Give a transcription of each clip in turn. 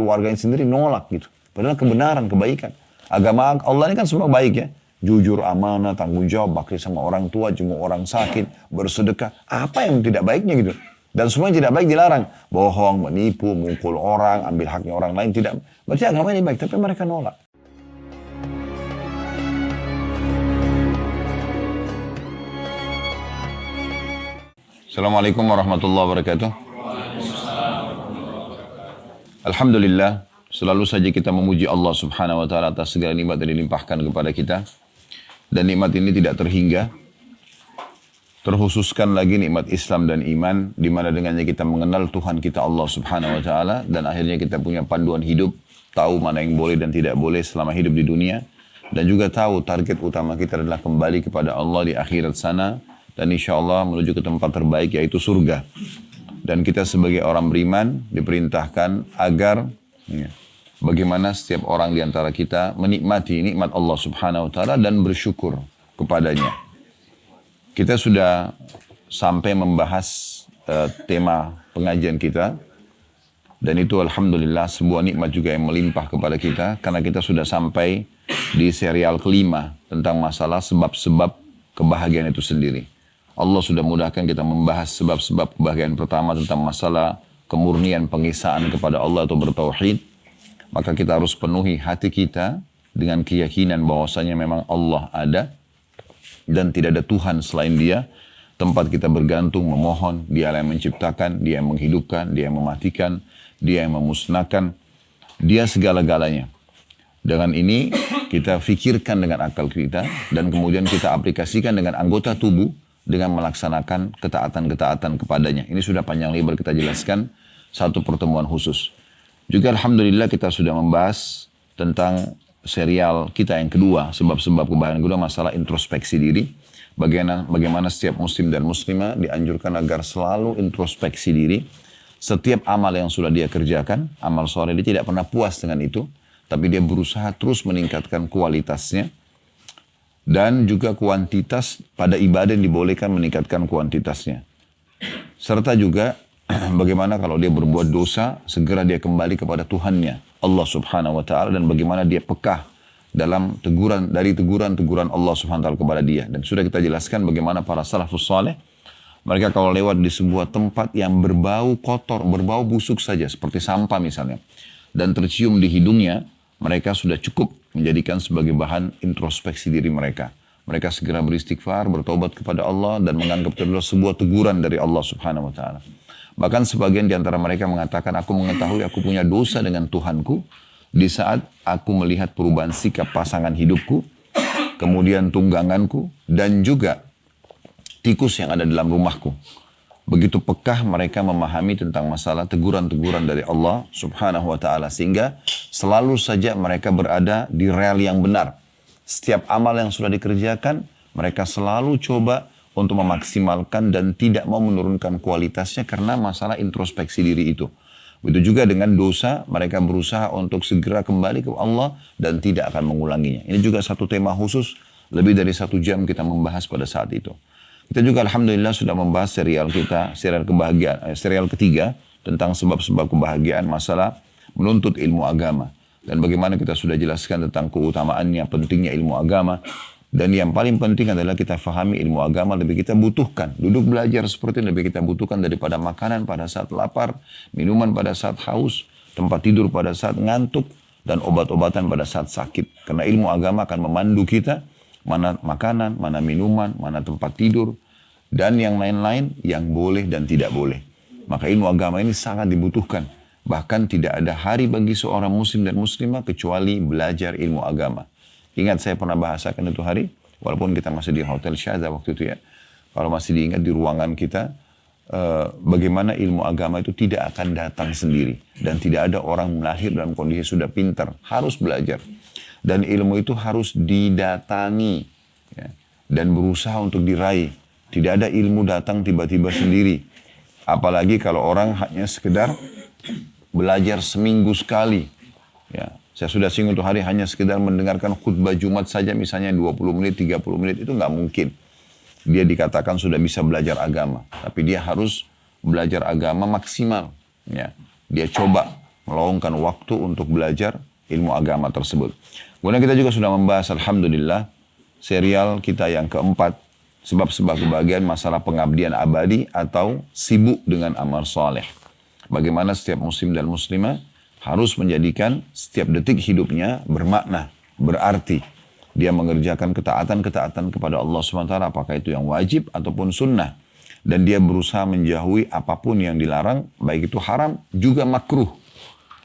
keluarganya sendiri nolak gitu. Padahal kebenaran, kebaikan. Agama Allah ini kan semua baik ya. Jujur, amanah, tanggung jawab, bakti sama orang tua, jenguk orang sakit, bersedekah. Apa yang tidak baiknya gitu. Dan semua yang tidak baik dilarang. Bohong, menipu, mukul orang, ambil haknya orang lain. Tidak. Berarti agama ini baik, tapi mereka nolak. Assalamualaikum warahmatullahi wabarakatuh. Alhamdulillah, selalu saja kita memuji Allah subhanahu wa ta'ala atas segala nikmat yang dilimpahkan kepada kita. Dan nikmat ini tidak terhingga. Terkhususkan lagi nikmat Islam dan iman, di mana dengannya kita mengenal Tuhan kita Allah subhanahu wa ta'ala, dan akhirnya kita punya panduan hidup, tahu mana yang boleh dan tidak boleh selama hidup di dunia, dan juga tahu target utama kita adalah kembali kepada Allah di akhirat sana, dan insya Allah menuju ke tempat terbaik yaitu surga. Dan kita sebagai orang beriman diperintahkan agar bagaimana setiap orang di antara kita menikmati nikmat Allah subhanahu wa ta'ala dan bersyukur kepadanya. Kita sudah sampai membahas tema pengajian kita. Dan itu alhamdulillah sebuah nikmat juga yang melimpah kepada kita. Karena kita sudah sampai di serial kelima tentang masalah sebab-sebab kebahagiaan itu sendiri. Allah sudah mudahkan kita membahas sebab-sebab kebahagiaan pertama tentang masalah kemurnian pengisaan kepada Allah atau bertauhid. Maka kita harus penuhi hati kita dengan keyakinan bahwasanya memang Allah ada dan tidak ada Tuhan selain Dia. Tempat kita bergantung, memohon, Dia yang menciptakan, Dia yang menghidupkan, Dia yang mematikan, Dia yang memusnahkan, Dia segala-galanya. Dengan ini kita fikirkan dengan akal kita dan kemudian kita aplikasikan dengan anggota tubuh dengan melaksanakan ketaatan-ketaatan kepadanya. Ini sudah panjang lebar kita jelaskan satu pertemuan khusus. Juga alhamdulillah kita sudah membahas tentang serial kita yang kedua, sebab-sebab kebahagiaan kedua, masalah introspeksi diri. Bagaimana setiap muslim dan muslimah dianjurkan agar selalu introspeksi diri. Setiap amal yang sudah dia kerjakan, amal soleh, dia tidak pernah puas dengan itu, tapi dia berusaha terus meningkatkan kualitasnya. Dan juga kuantitas pada ibadah yang dibolehkan meningkatkan kuantitasnya. Serta juga bagaimana kalau dia berbuat dosa, segera dia kembali kepada Tuhannya, Allah subhanahu wa ta'ala, dan bagaimana dia pekah dalam teguran-teguran Allah subhanahu wa ta'ala kepada dia. Dan sudah kita jelaskan bagaimana para salafus saleh, mereka kalau lewat di sebuah tempat yang berbau kotor, berbau busuk saja, seperti sampah misalnya, dan tercium di hidungnya, mereka sudah cukup menjadikan sebagai bahan introspeksi diri mereka. Mereka segera beristighfar, bertobat kepada Allah, dan menganggap itu adalah sebuah teguran dari Allah subhanahu wa ta'ala. Bahkan sebagian di antara mereka mengatakan, aku mengetahui aku punya dosa dengan Tuhanku di saat aku melihat perubahan sikap pasangan hidupku, kemudian tungganganku, dan juga tikus yang ada dalam rumahku. Begitu pekah mereka memahami tentang masalah teguran-teguran dari Allah subhanahu wa ta'ala. Sehingga selalu saja mereka berada di rel yang benar. Setiap amal yang sudah dikerjakan, mereka selalu coba untuk memaksimalkan dan tidak mau menurunkan kualitasnya karena masalah introspeksi diri itu. Begitu juga dengan dosa, mereka berusaha untuk segera kembali ke Allah dan tidak akan mengulanginya. Ini juga satu tema khusus, lebih dari 1 jam kita membahas pada saat itu. Kita juga alhamdulillah sudah membahas serial kita, serial ketiga tentang sebab-sebab kebahagiaan masalah menuntut ilmu agama. Dan bagaimana kita sudah jelaskan tentang keutamaannya, pentingnya ilmu agama. Dan yang paling penting adalah kita fahami ilmu agama lebih kita butuhkan. Duduk belajar seperti ini lebih kita butuhkan daripada makanan pada saat lapar, minuman pada saat haus, tempat tidur pada saat ngantuk, dan obat-obatan pada saat sakit. Karena ilmu agama akan memandu kita, mana makanan, mana minuman, mana tempat tidur, dan yang lain-lain yang boleh dan tidak boleh. Maka ilmu agama ini sangat dibutuhkan. Bahkan tidak ada hari bagi seorang muslim dan muslimah kecuali belajar ilmu agama. Ingat saya pernah bahasakan itu hari, walaupun kita masih di Hotel Syaza waktu itu ya. Kalau masih diingat di ruangan kita, bagaimana ilmu agama itu tidak akan datang sendiri. Dan tidak ada orang lahir dalam kondisi sudah pintar. Harus belajar. Dan ilmu itu harus didatangi ya, dan berusaha untuk diraih. Tidak ada ilmu datang tiba-tiba sendiri. Apalagi kalau orang hanya sekedar belajar seminggu sekali. Ya, saya sudah singgung itu hari hanya sekedar mendengarkan khutbah Jumat saja misalnya 20 menit, 30 menit itu nggak mungkin. Dia dikatakan sudah bisa belajar agama. Tapi dia harus belajar agama maksimal. Ya, dia coba meluangkan waktu untuk belajar ilmu agama tersebut. Kemudian kita juga sudah membahas, alhamdulillah, serial kita yang keempat, sebab-sebab kebahagiaan masalah pengabdian abadi atau sibuk dengan amal soleh. Bagaimana setiap muslim dan muslimah harus menjadikan setiap detik hidupnya bermakna, berarti. Dia mengerjakan ketaatan-ketaatan kepada Allah SWT, apakah itu yang wajib ataupun sunnah. Dan dia berusaha menjauhi apapun yang dilarang, baik itu haram juga makruh.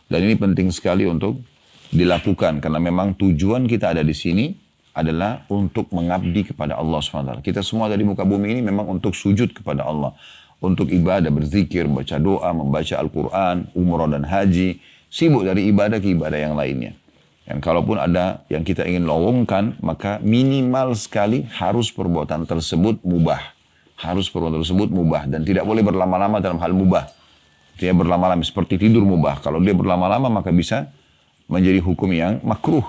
Dan ini penting sekali untuk dilakukan, karena memang tujuan kita ada di sini adalah untuk mengabdi kepada Allah SWT. Kita semua dari muka bumi ini memang untuk sujud kepada Allah. Untuk ibadah, berzikir, baca doa, membaca Al-Quran, umrah dan haji. Sibuk dari ibadah ke ibadah yang lainnya. Dan kalaupun ada yang kita ingin lowongkan, maka minimal sekali harus perbuatan tersebut mubah. Harus perbuatan tersebut mubah. Dan tidak boleh berlama-lama dalam hal mubah. Dia berlama-lama seperti tidur mubah. Kalau dia berlama-lama maka bisa menjadi hukum yang makruh.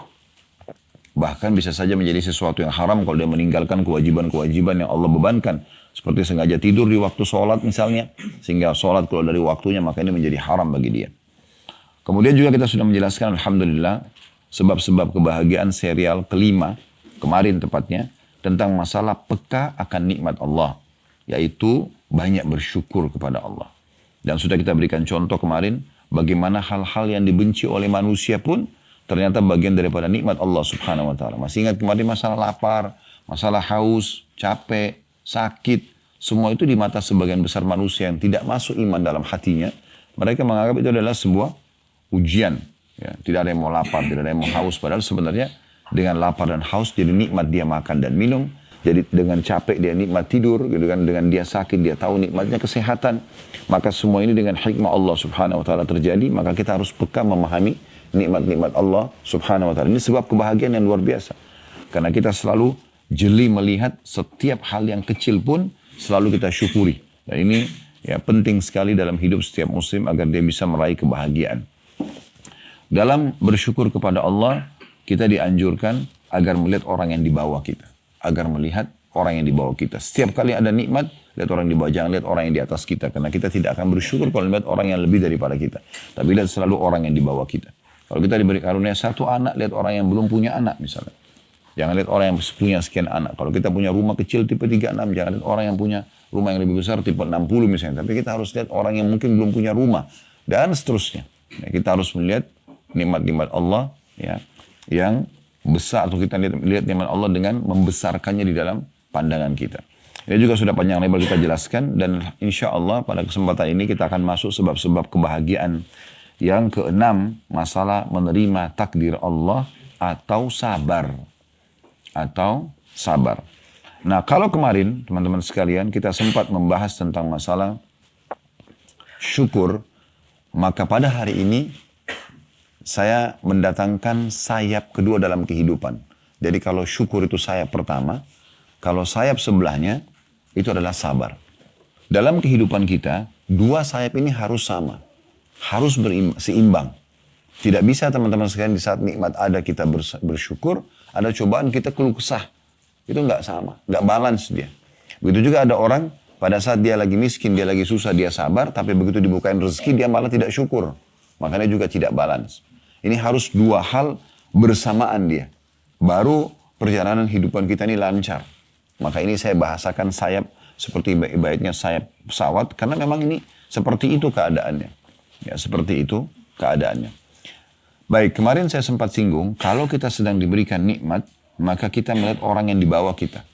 Bahkan bisa saja menjadi sesuatu yang haram kalau dia meninggalkan kewajiban-kewajiban yang Allah bebankan. Seperti sengaja tidur di waktu sholat misalnya. Sehingga sholat kalau dari waktunya maka ini menjadi haram bagi dia. Kemudian juga kita sudah menjelaskan alhamdulillah sebab-sebab kebahagiaan serial kelima. Kemarin tepatnya. Tentang masalah peka akan nikmat Allah. Yaitu banyak bersyukur kepada Allah. Dan sudah kita berikan contoh kemarin. Bagaimana hal-hal yang dibenci oleh manusia pun ternyata bagian daripada nikmat Allah Subhanahu wa ta'ala. Masih ingat kemarin masalah lapar, masalah haus, capek, sakit. Semua itu di mata sebagian besar manusia yang tidak masuk iman dalam hatinya. Mereka menganggap itu adalah sebuah ujian. Ya, tidak ada yang mau lapar, tidak ada yang mau haus. Padahal sebenarnya dengan lapar dan haus jadi nikmat dia makan dan minum. Jadi dengan capek dia nikmat tidur. Gitu kan. Dengan dia sakit dia tahu nikmatnya kesehatan. Maka semua ini dengan hikmah Allah Subhanahu wa ta'ala terjadi. Maka kita harus peka memahami nikmat-nikmat Allah Subhanahu wa ta'ala. Ini sebab kebahagiaan yang luar biasa. Karena kita selalu jeli melihat setiap hal yang kecil pun selalu kita syukuri. Dan ini ya penting sekali dalam hidup setiap muslim agar dia bisa meraih kebahagiaan. Dalam bersyukur kepada Allah, kita dianjurkan agar melihat orang yang di bawah kita. Agar melihat orang yang di bawah kita. Setiap kali ada nikmat, lihat orang di bawah, jangan lihat orang yang di atas kita. Karena kita tidak akan bersyukur kalau melihat orang yang lebih daripada kita. Tapi lihat selalu orang yang di bawah kita. Kalau kita diberi karunia satu anak, lihat orang yang belum punya anak misalnya. Jangan lihat orang yang punya sekian anak. Kalau kita punya rumah kecil tipe 36, jangan lihat orang yang punya rumah yang lebih besar tipe 60 misalnya. Tapi kita harus lihat orang yang mungkin belum punya rumah. Dan seterusnya. Ya, kita harus melihat nikmat-nikmat Allah ya, yang besar. Atau kita lihat nikmat Allah dengan membesarkannya di dalam pandangan kita. Ini juga sudah panjang lebar kita jelaskan. Dan insya Allah pada kesempatan ini kita akan masuk sebab-sebab kebahagiaan. Yang keenam, masalah menerima takdir Allah atau sabar. Atau sabar. Nah, kalau kemarin, teman-teman sekalian, kita sempat membahas tentang masalah syukur, maka pada hari ini, saya mendatangkan sayap kedua dalam kehidupan. Jadi kalau syukur itu sayap pertama, kalau sayap sebelahnya, itu adalah sabar. Dalam kehidupan kita, dua sayap ini harus sama. Harus seimbang. Tidak bisa teman-teman sekalian di saat nikmat ada kita bersyukur, ada cobaan kita keluh kesah. Itu nggak sama, nggak balance dia. Begitu juga ada orang pada saat dia lagi miskin, dia lagi susah, dia sabar, tapi begitu dibukain rezeki dia malah tidak syukur. Makanya juga tidak balance. Ini harus dua hal bersamaan dia. Baru perjalanan kehidupan kita ini lancar. Maka ini saya bahasakan sayap seperti ibaratnya sayap pesawat, karena memang ini seperti itu keadaannya. Ya, seperti itu keadaannya. Baik, kemarin saya sempat singgung, kalau kita sedang diberikan nikmat, maka kita melihat orang yang di bawah kita.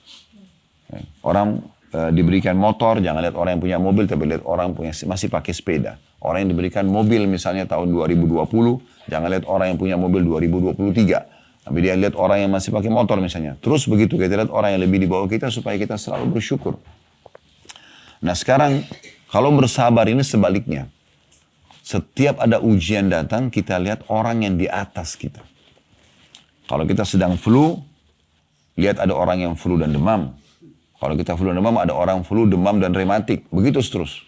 Ya, orang diberikan motor, jangan lihat orang yang punya mobil, tapi lihat orang punya masih pakai sepeda. Orang yang diberikan mobil misalnya tahun 2020, jangan lihat orang yang punya mobil 2023. Tapi dia lihat orang yang masih pakai motor misalnya. Terus begitu, kita lihat orang yang lebih di bawah kita supaya kita selalu bersyukur. Nah sekarang, kalau bersabar ini sebaliknya. Setiap ada ujian datang, kita lihat orang yang di atas kita. Kalau kita sedang flu, lihat ada orang yang flu dan demam. Kalau kita flu dan demam, ada orang flu, demam, dan rematik. Begitu terus.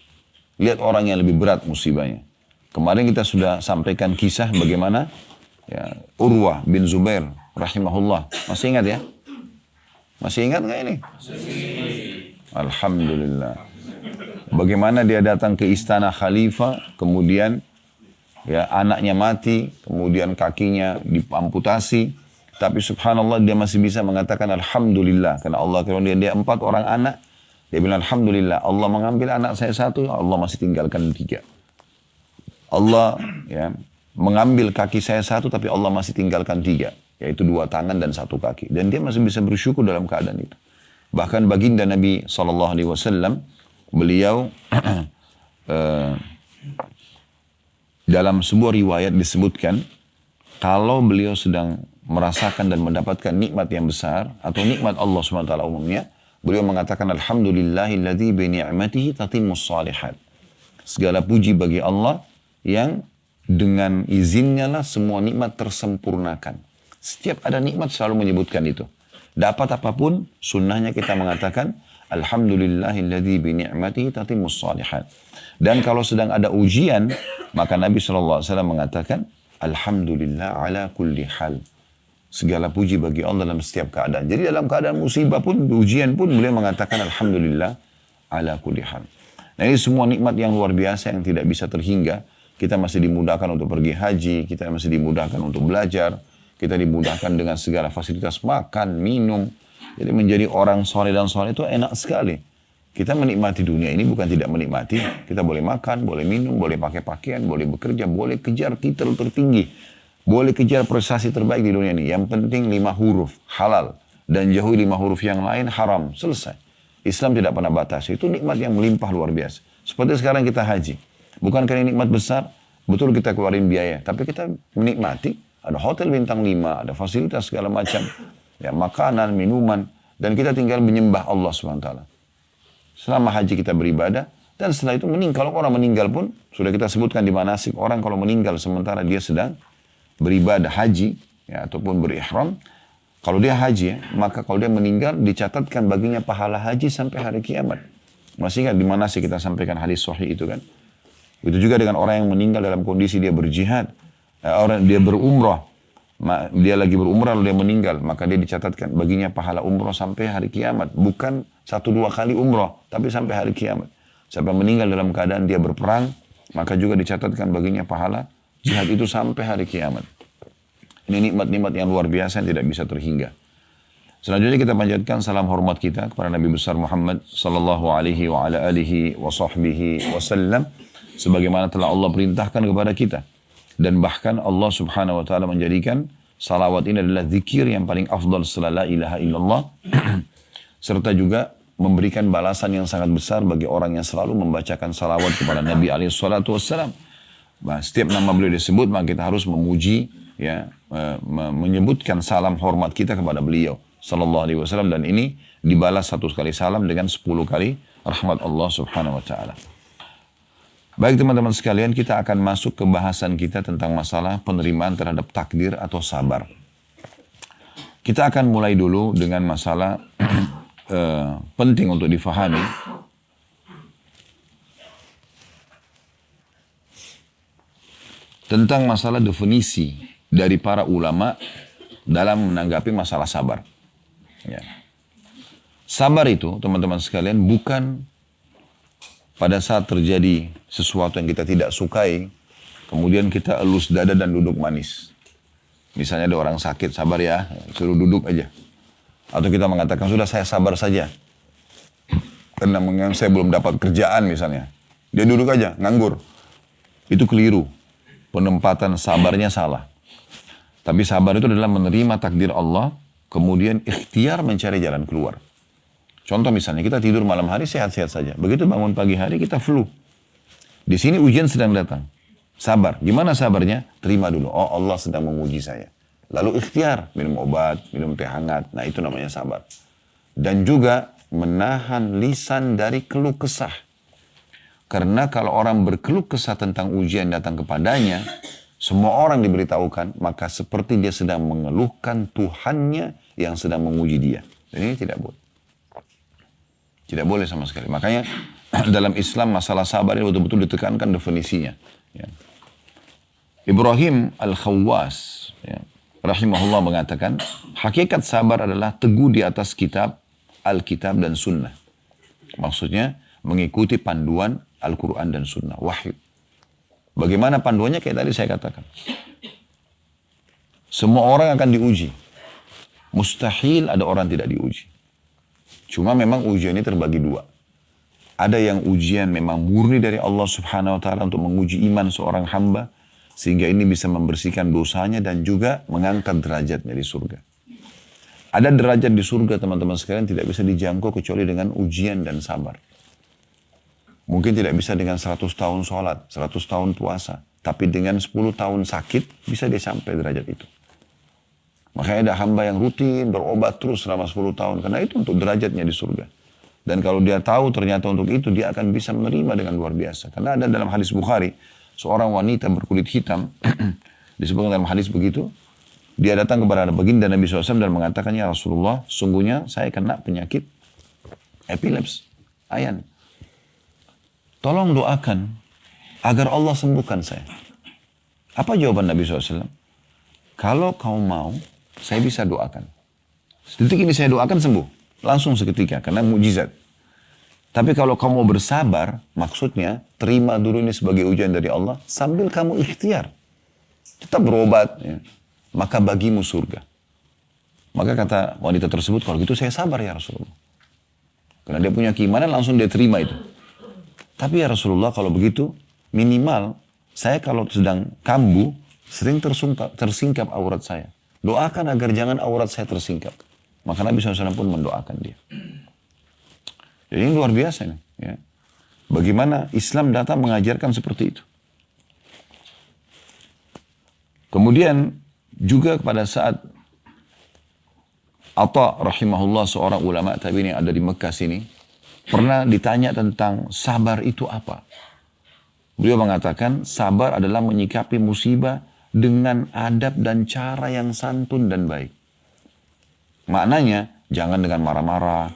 Lihat orang yang lebih berat musibahnya. Kemarin kita sudah sampaikan kisah bagaimana ya, Urwah bin Zubair, rahimahullah. Masih ingat ya? Masih ingat nggak ini? Masih. Alhamdulillah. Bagaimana dia datang ke istana khalifah, kemudian ya anaknya mati, kemudian kakinya diamputasi, tapi subhanallah dia masih bisa mengatakan alhamdulillah, karena Allah kemudian dia 4 orang anak, dia bilang alhamdulillah, Allah mengambil anak saya 1, Allah masih tinggalkan 3. Allah ya mengambil kaki saya 1, tapi Allah masih tinggalkan 3, yaitu 2 tangan dan 1 kaki, dan dia masih bisa bersyukur dalam keadaan itu. Bahkan baginda Nabi SAW, beliau dalam sebuah riwayat disebutkan, kalau beliau sedang merasakan dan mendapatkan nikmat yang besar, atau nikmat Allah SWT umumnya, beliau mengatakan, alhamdulillahilladzi bi ni'matihi tatimmus shalihat. Segala puji bagi Allah yang dengan izinnya lah semua nikmat tersempurnakan. Setiap ada nikmat selalu menyebutkan itu. Dapat apapun, sunnahnya kita mengatakan, alhamdulillahilladzi bi ni'matihi tatimmus shalihat. Dan kalau sedang ada ujian, maka Nabi SAW mengatakan, alhamdulillah ala kulli hal. Segala puji bagi Allah dalam setiap keadaan. Jadi dalam keadaan musibah pun, ujian pun, beliau mengatakan alhamdulillah ala kulli hal. Nah ini semua nikmat yang luar biasa yang tidak bisa terhingga. Kita masih dimudahkan untuk pergi haji, kita masih dimudahkan untuk belajar, kita dimudahkan dengan segala fasilitas makan, minum. Jadi menjadi orang soleh dan soleh itu enak sekali. Kita menikmati dunia ini bukan tidak menikmati. Kita boleh makan, boleh minum, boleh pakai pakaian, boleh bekerja, boleh kejar titel tertinggi. Boleh kejar prestasi terbaik di dunia ini. Yang penting 5 huruf, halal. Dan jauhi 5 huruf yang lain, haram. Selesai. Islam tidak pernah batasi. Itu nikmat yang melimpah luar biasa. Seperti sekarang kita haji. Bukan karena nikmat besar, betul kita keluarin biaya. Tapi kita menikmati. Ada hotel bintang 5, ada fasilitas segala macam. Ya, makanan, minuman. Dan kita tinggal menyembah Allah SWT. Selama haji kita beribadah, dan setelah itu kalau orang meninggal pun, sudah kita sebutkan di manasik, orang kalau meninggal sementara dia sedang beribadah haji, ya, ataupun berihram, kalau dia haji, maka kalau dia meninggal, dicatatkan baginya pahala haji sampai hari kiamat. Masih ingat di manasik kita sampaikan hadis sahih itu kan? Itu juga dengan orang yang meninggal dalam kondisi dia berjihad, orang dia berumrah, dia lagi berumrah lalu dia meninggal, maka dia dicatatkan baginya pahala umrah sampai hari kiamat. Bukan 1-2 kali umrah, tapi sampai hari kiamat. Sampai meninggal dalam keadaan dia berperang, maka juga dicatatkan baginya pahala jihad itu sampai hari kiamat. Ini nikmat-nikmat yang luar biasa yang tidak bisa terhingga. Selanjutnya kita panjatkan salam hormat kita kepada Nabi besar Muhammad sallallahu alaihi wa ala alihi wa sahbihi wasallam, sebagaimana telah Allah perintahkan kepada kita. Dan bahkan Allah subhanahu wa ta'ala menjadikan salawat ini adalah zikir yang paling afdal setelah la ilaha illallah. Serta juga memberikan balasan yang sangat besar bagi orang yang selalu membacakan salawat kepada Nabi SAW. Nah, setiap nama beliau disebut, maka kita harus memuji, ya, menyebutkan salam hormat kita kepada beliau sallallahu alaihi wasallam, dan ini dibalas 1 kali salam dengan 10 kali rahmat Allah subhanahu wa ta'ala. Baik teman-teman sekalian, kita akan masuk ke bahasan kita tentang masalah penerimaan terhadap takdir atau sabar. Kita akan mulai dulu dengan masalah penting untuk difahami. Tentang masalah definisi dari para ulama dalam menanggapi masalah sabar. Ya. Sabar itu teman-teman sekalian bukan pada saat terjadi sesuatu yang kita tidak sukai, kemudian kita elus dada dan duduk manis. Misalnya ada orang sakit, sabar ya, suruh duduk aja. Atau kita mengatakan, sudah saya sabar saja. Karena saya belum dapat kerjaan misalnya. Dia duduk aja, nganggur. Itu keliru. Penempatan sabarnya salah. Tapi sabar itu adalah menerima takdir Allah, kemudian ikhtiar mencari jalan keluar. Contoh misalnya, kita tidur malam hari sehat-sehat saja. Begitu bangun pagi hari, kita flu. Di sini ujian sedang datang. Sabar. Gimana sabarnya? Terima dulu. Oh, Allah sedang menguji saya. Lalu ikhtiar, minum obat, minum teh hangat. Nah, itu namanya sabar. Dan juga menahan lisan dari keluh kesah. Karena kalau orang berkeluh kesah tentang ujian datang kepadanya, semua orang diberitahukan, maka seperti dia sedang mengeluhkan Tuhannya yang sedang menguji dia. Dan ini tidak boleh. Tidak boleh sama sekali. Makanya dalam Islam masalah sabar ini betul-betul ditekankan definisinya. Ya. Ibrahim Al-Khawwas, ya, rahimahullah mengatakan, hakikat sabar adalah teguh di atas kitab, Alkitab dan Sunnah. Maksudnya mengikuti panduan Al-Quran dan Sunnah, wahyu. Bagaimana panduannya? Kayak tadi saya katakan. Semua orang akan diuji. Mustahil ada orang tidak diuji. Cuma memang ujian ini terbagi dua. Ada yang ujian memang murni dari Allah Subhanahu wa Ta'ala untuk menguji iman seorang hamba, sehingga ini bisa membersihkan dosanya dan juga mengangkat derajatnya di surga. Ada derajat di surga teman-teman sekalian tidak bisa dijangkau kecuali dengan ujian dan sabar. Mungkin tidak bisa dengan 100 tahun sholat, 100 tahun puasa. Tapi dengan 10 tahun sakit bisa dia sampai derajat itu. Makanya ada hamba yang rutin berobat terus selama 10 tahun. Karena itu untuk derajatnya di surga. Dan kalau dia tahu ternyata untuk itu dia akan bisa menerima dengan luar biasa. Karena ada dalam hadis Bukhari, seorang wanita berkulit hitam, disebutkan dalam hadis begitu, dia datang kepada baginda Nabi SAW dan mengatakan, ya Rasulullah, sungguhnya saya kena penyakit epilepsi, ayan. Tolong doakan agar Allah sembuhkan saya. Apa jawaban Nabi SAW? Kalau kau mau, saya bisa doakan. Detik ini saya doakan sembuh. Langsung seketika, karena mukjizat. Tapi kalau kamu bersabar, maksudnya terima dulu ini sebagai ujian dari Allah, sambil kamu ikhtiar. Tetap berobat, ya. Maka bagimu surga. Maka kata wanita tersebut, kalau gitu saya sabar ya Rasulullah. Karena dia punya keimanan, langsung dia terima itu. Tapi ya Rasulullah, kalau begitu, minimal saya kalau sedang kambuh, sering tersingkap aurat saya. Doakan agar jangan aurat saya tersingkap. Maka Nabi SAW pun mendoakan dia. Jadi ini luar biasa nih. Ya. Bagaimana Islam datang mengajarkan seperti itu. Kemudian juga pada saat Atta rahimahullah, seorang ulama tabi'in yang ada di Mekah sini, pernah ditanya tentang sabar itu apa. Beliau mengatakan sabar adalah menyikapi musibah dengan adab dan cara yang santun dan baik. Maknanya jangan dengan marah-marah,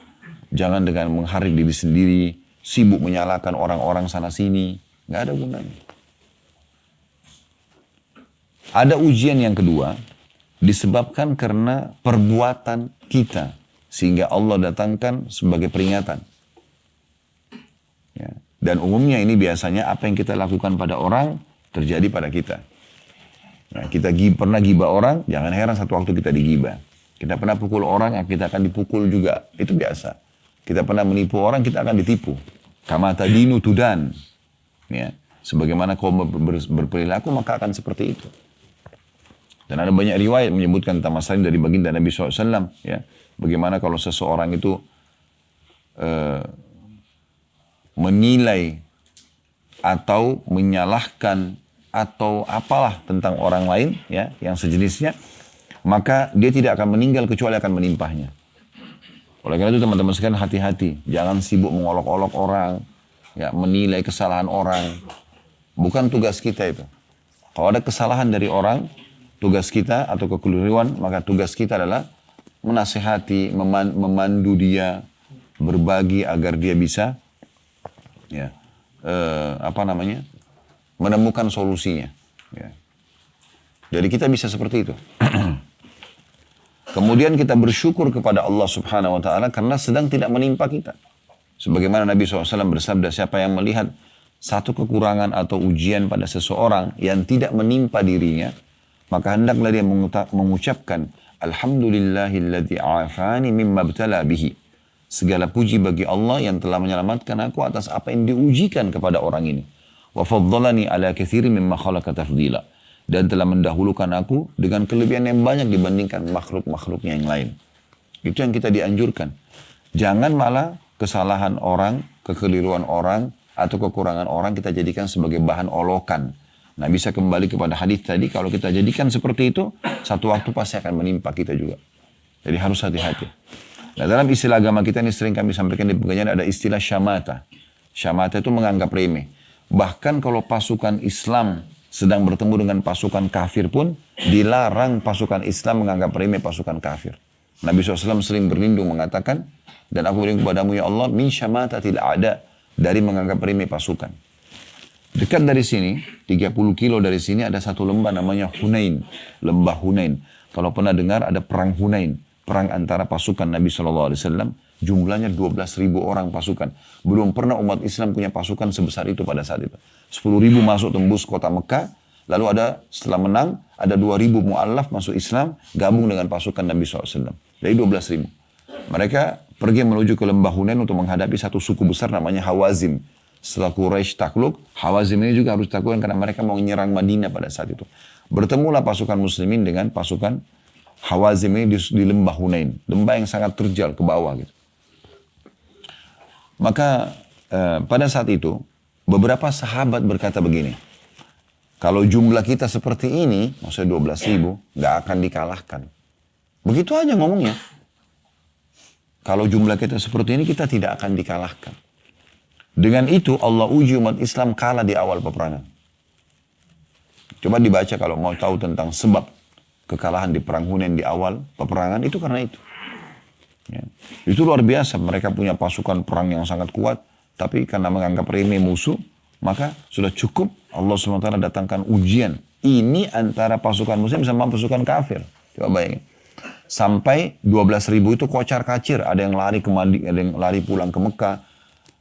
jangan dengan mengharik diri sendiri, sibuk menyalahkan orang-orang sana sini, nggak ada gunanya. Ada ujian yang kedua disebabkan karena perbuatan kita sehingga Allah datangkan sebagai peringatan. Ya. Dan umumnya ini biasanya apa yang kita lakukan pada orang terjadi pada kita. Nah, kita pernah gibah orang, jangan heran satu waktu kita digibah. Kita pernah pukul orang, kita akan dipukul juga. Itu biasa. Kita pernah menipu orang, kita akan ditipu. Kama tadinu tudan. Ya. Sebagaimana kau berperilaku, maka akan seperti itu. Dan ada banyak riwayat menyebutkan tentang masalah dari baginda Nabi SAW. Ya. Bagaimana kalau seseorang itu menilai atau menyalahkan atau apalah tentang orang lain, ya, yang sejenisnya, maka dia tidak akan meninggal kecuali akan menimpahnya. Oleh karena itu teman-teman sekalian hati-hati. Jangan sibuk mengolok-olok orang, ya, menilai kesalahan orang. Bukan tugas kita itu. Kalau ada kesalahan dari orang, tugas kita atau kekeliruan, maka tugas kita adalah menasihati, memandu dia, berbagi agar dia bisa, ya, menemukan solusinya. Ya. Jadi kita bisa seperti itu. Kemudian kita bersyukur kepada Allah Subhanahu wa Ta'ala karena sedang tidak menimpa kita. Sebagaimana Nabi SAW bersabda, siapa yang melihat satu kekurangan atau ujian pada seseorang yang tidak menimpa dirinya, maka hendaklah dia mengucapkan, Alhamdulillahilladzi afani mimma btala bihi. Segala puji bagi Allah yang telah menyelamatkan aku atas apa yang diujikan kepada orang ini. Wa faddalani ala katsirin mimma khalaqa tafdila. Dan telah mendahulukan aku dengan kelebihan yang banyak dibandingkan makhluk-makhluknya yang lain. Itu yang kita dianjurkan. Jangan malah kesalahan orang, kekeliruan orang, atau kekurangan orang kita jadikan sebagai bahan olokan. Nah, bisa kembali kepada hadis tadi, kalau kita jadikan seperti itu, satu waktu pasti akan menimpa kita juga. Jadi harus hati-hati. Nah, dalam istilah agama kita ini sering kami sampaikan di pengajian ada istilah syamata. Syamata itu menganggap remeh. Bahkan kalau pasukan Islam sedang bertemu dengan pasukan kafir pun, dilarang pasukan Islam menganggap remeh pasukan kafir. Nabi SAW sering berlindung mengatakan, dan aku berlindung kepadamu ya Allah, min syamata tidak ada, dari menganggap remeh pasukan. Dekat dari sini, 30 kilo dari sini ada satu lembah namanya Hunain. Lembah Hunain. Kalau pernah dengar ada perang Hunain. Perang antara pasukan Nabi SAW Jumlahnya 12.000 orang pasukan. Belum pernah umat Islam punya pasukan sebesar itu pada saat itu. 10.000 masuk tembus kota Mekah. Lalu setelah menang, ada 2.000 mu'allaf masuk Islam, gabung dengan pasukan Nabi SAW. Jadi 12.000. Mereka pergi menuju ke lembah Hunain untuk menghadapi satu suku besar namanya Hawazim. Setelah Quraisy takluk, Hawazim ini juga harus ditaklukkan karena mereka mau menyerang Madinah pada saat itu. Bertemulah pasukan muslimin dengan pasukan Hawazim ini di lembah Hunain. Lembah yang sangat terjal ke bawah gitu. Maka pada saat itu, beberapa sahabat berkata begini, kalau jumlah kita seperti ini, maksudnya 12.000, nggak akan dikalahkan. Begitu aja ngomongnya. Kalau jumlah kita seperti ini, kita tidak akan dikalahkan. Dengan itu, Allah uji umat Islam kalah di awal peperangan. Coba dibaca kalau mau tahu tentang sebab kekalahan di Perang Hunain di awal peperangan, itu karena itu. Ya. Itu luar biasa, mereka punya pasukan perang yang sangat kuat, tapi karena menganggap remeh musuh, maka sudah cukup Allah SWT datangkan ujian. Ini antara pasukan muslim sama pasukan kafir. Coba bayangin. Sampai 12.000 itu kocar kacir. Ada yang lari ke Madinah, ada yang lari pulang ke Mekah.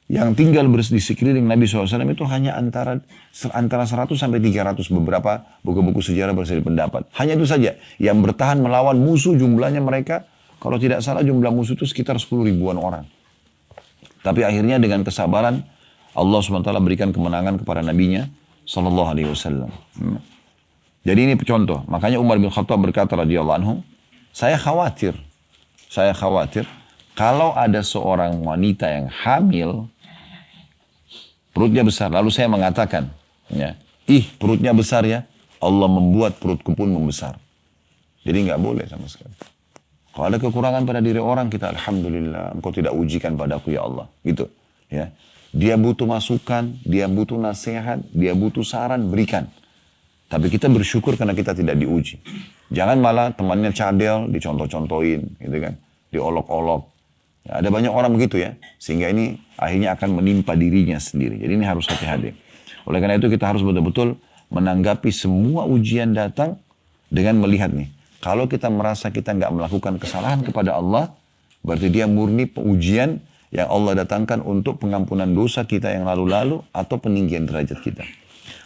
Yang tinggal di sekeliling Nabi SAW itu hanya antara 100 sampai 300. Beberapa buku-buku sejarah berseri pendapat. Hanya itu saja. Yang bertahan melawan musuh jumlahnya mereka, kalau tidak salah jumlah musuh itu sekitar 10.000-an orang. Tapi akhirnya dengan kesabaran, Allah SWT berikan kemenangan kepada nabinya sallallahu alaihi wasallam. Jadi ini contoh. Makanya Umar bin Khattab berkata radhiyallahu anhu, saya khawatir kalau ada seorang wanita yang hamil, perutnya besar, lalu saya mengatakan, ya, perutnya besar ya, Allah membuat perutku pun membesar. Jadi nggak boleh sama sekali. Kalau ada kekurangan pada diri orang, kita alhamdulillah, engkau tidak ujikan padaku ya Allah. Gitu. Ya. Dia butuh masukan, dia butuh nasihat, dia butuh saran, berikan. Tapi kita bersyukur karena kita tidak diuji. Jangan malah temannya cadel, dicontoh-contohin, gitu kan. Diolok-olok. Ya, ada banyak orang begitu ya. Sehingga ini akhirnya akan menimpa dirinya sendiri. Jadi ini harus hati-hati. Oleh karena itu kita harus betul-betul menanggapi semua ujian datang dengan melihat nih. Kalau kita merasa kita nggak melakukan kesalahan kepada Allah, berarti dia murni ujian yang Allah datangkan untuk pengampunan dosa kita yang lalu-lalu atau peninggian derajat kita.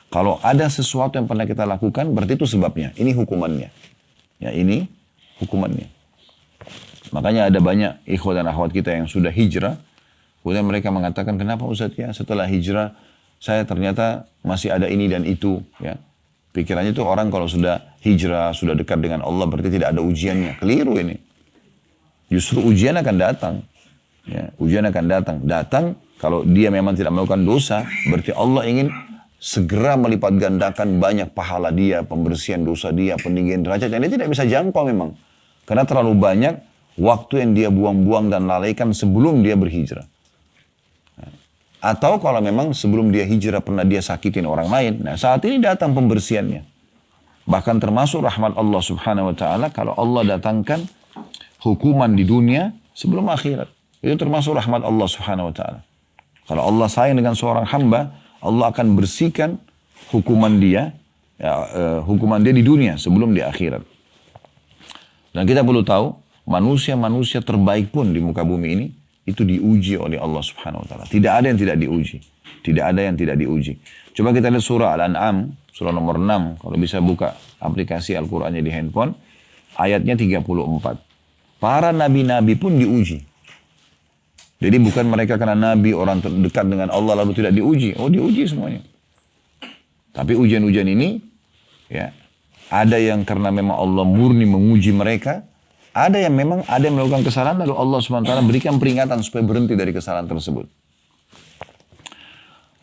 Kalau ada sesuatu yang pernah kita lakukan, berarti itu sebabnya. Ini hukumannya. Ya, ini hukumannya. Makanya ada banyak ikhwah dan akhwat kita yang sudah hijrah. Kemudian mereka mengatakan, kenapa Ustaz ya setelah hijrah, saya ternyata masih ada ini dan itu. Ya. Pikirannya itu orang kalau sudah hijrah, sudah dekat dengan Allah, berarti tidak ada ujiannya. Keliru ini. Justru ujian akan datang. Ya, ujian akan datang. Datang kalau dia memang tidak melakukan dosa, berarti Allah ingin segera melipat gandakan banyak pahala dia, pembersihan dosa dia, peninggian derajat yang dia tidak bisa jangkau memang. Karena terlalu banyak waktu yang dia buang-buang dan lalaikan sebelum dia berhijrah. Atau kalau memang sebelum dia hijrah pernah dia sakitin orang lain, nah saat ini datang pembersihannya. Bahkan termasuk rahmat Allah Subhanahu wa taala kalau Allah datangkan hukuman di dunia sebelum akhirat. Itu termasuk rahmat Allah Subhanahu wa taala. Kalau Allah sayang dengan seorang hamba, Allah akan bersihkan hukuman dia di dunia sebelum di akhirat. Dan kita perlu tahu, manusia-manusia terbaik pun di muka bumi ini, itu diuji oleh Allah Subhanahu wa taala. Tidak ada yang tidak diuji. Tidak ada yang tidak diuji. Coba kita lihat surah Al-An'am, surah nomor 6. Kalau bisa buka aplikasi Al-Qur'annya di handphone, ayatnya 34. Para nabi-nabi pun diuji. Jadi bukan mereka karena nabi, orang terdekat dengan Allah lalu tidak diuji. Oh, diuji semuanya. Tapi ujian-ujian ini, ya, ada yang karena memang Allah murni menguji mereka, ada yang memang ada yang melakukan kesalahan lalu Allah SWT berikan peringatan supaya berhenti dari kesalahan tersebut.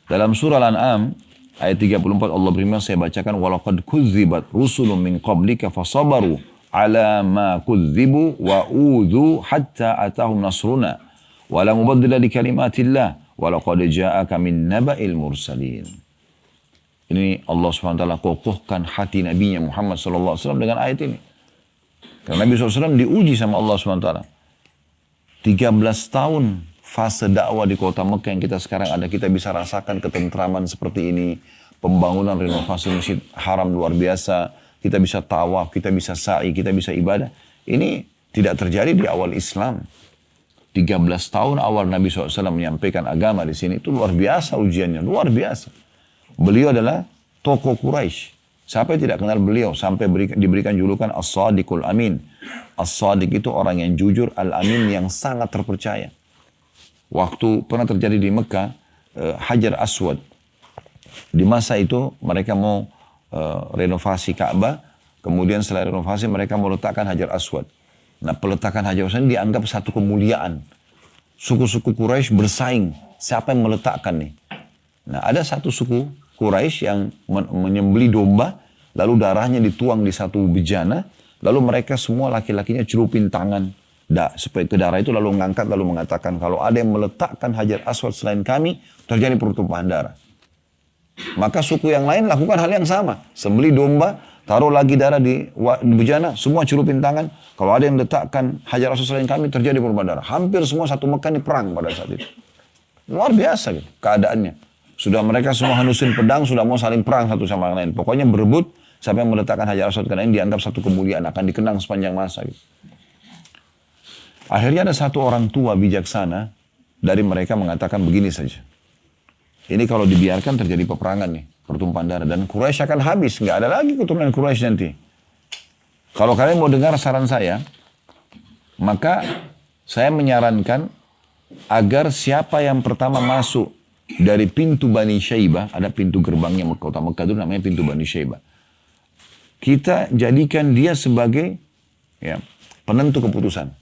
Dalam surah Al-An'am ayat 34 Allah berfirman, saya bacakan, walaqad kudzibat rusulun min qablika fasabaru ala ma kudzibu wa udzu hatta atahum nasruna. Wala mubaddila li kalimatillah walaqad ja'aka min naba'il mursalin. Ini Allah SWT kokohkan hati nabinya Muhammad SAW dengan ayat ini. Karena Nabi SAW diuji sama Allah SWT. 13 tahun fase dakwah di kota Mekah yang kita sekarang ada, kita bisa rasakan ketentraman seperti ini. Pembangunan renovasi masjid haram luar biasa. Kita bisa tawaf, kita bisa sa'i, kita bisa ibadah. Ini tidak terjadi di awal Islam. 13 tahun awal Nabi SAW menyampaikan agama di sini, itu luar biasa ujiannya, luar biasa. Beliau adalah tokoh Quraisy. Siapa yang tidak kenal beliau sampai diberikan julukan As-Sadiqul Amin. As-Sadiq itu orang yang jujur, Al-Amin yang sangat terpercaya. Waktu pernah terjadi di Mekah, Hajar Aswad. Di masa itu mereka mau renovasi Ka'bah, kemudian setelah renovasi mereka mau letakkan Hajar Aswad. Nah, peletakan Hajar Aswad ini dianggap satu kemuliaan. Suku-suku Quraisy bersaing, siapa yang meletakkan nih? Nah, ada satu suku Quraisy yang menyembeli domba, lalu darahnya dituang di satu bejana, lalu mereka semua laki-lakinya celupin tangan supaya ke darah itu, lalu mengangkat, lalu mengatakan, kalau ada yang meletakkan Hajar Aswad selain kami, terjadi pertumpahan darah. Maka suku yang lain lakukan hal yang sama, sembeli domba, taruh lagi darah di bejana, semua celupin tangan. Kalau ada yang letakkan Hajar Aswad selain kami, terjadi pertumpahan darah. Hampir semua satu Mekah ini perang pada saat itu. Luar biasa gitu, keadaannya. Sudah mereka semua hanusin pedang, sudah mau saling perang satu sama lain. Pokoknya berebut, siapa yang meletakkan Hajar Aswad karena ini dianggap satu kemuliaan, akan dikenang sepanjang masa gitu. Akhirnya ada satu orang tua bijaksana dari mereka mengatakan begini saja. Ini kalau dibiarkan terjadi peperangan nih, pertumpahan darah. Dan Quraisy akan habis, nggak ada lagi keturunan Quraisy nanti. Kalau kalian mau dengar saran saya, maka saya menyarankan agar siapa yang pertama masuk dari pintu Bani Syaibah, ada pintu gerbangnya kota Mekah itu namanya pintu Bani Syaibah. Kita jadikan dia sebagai penentu keputusan.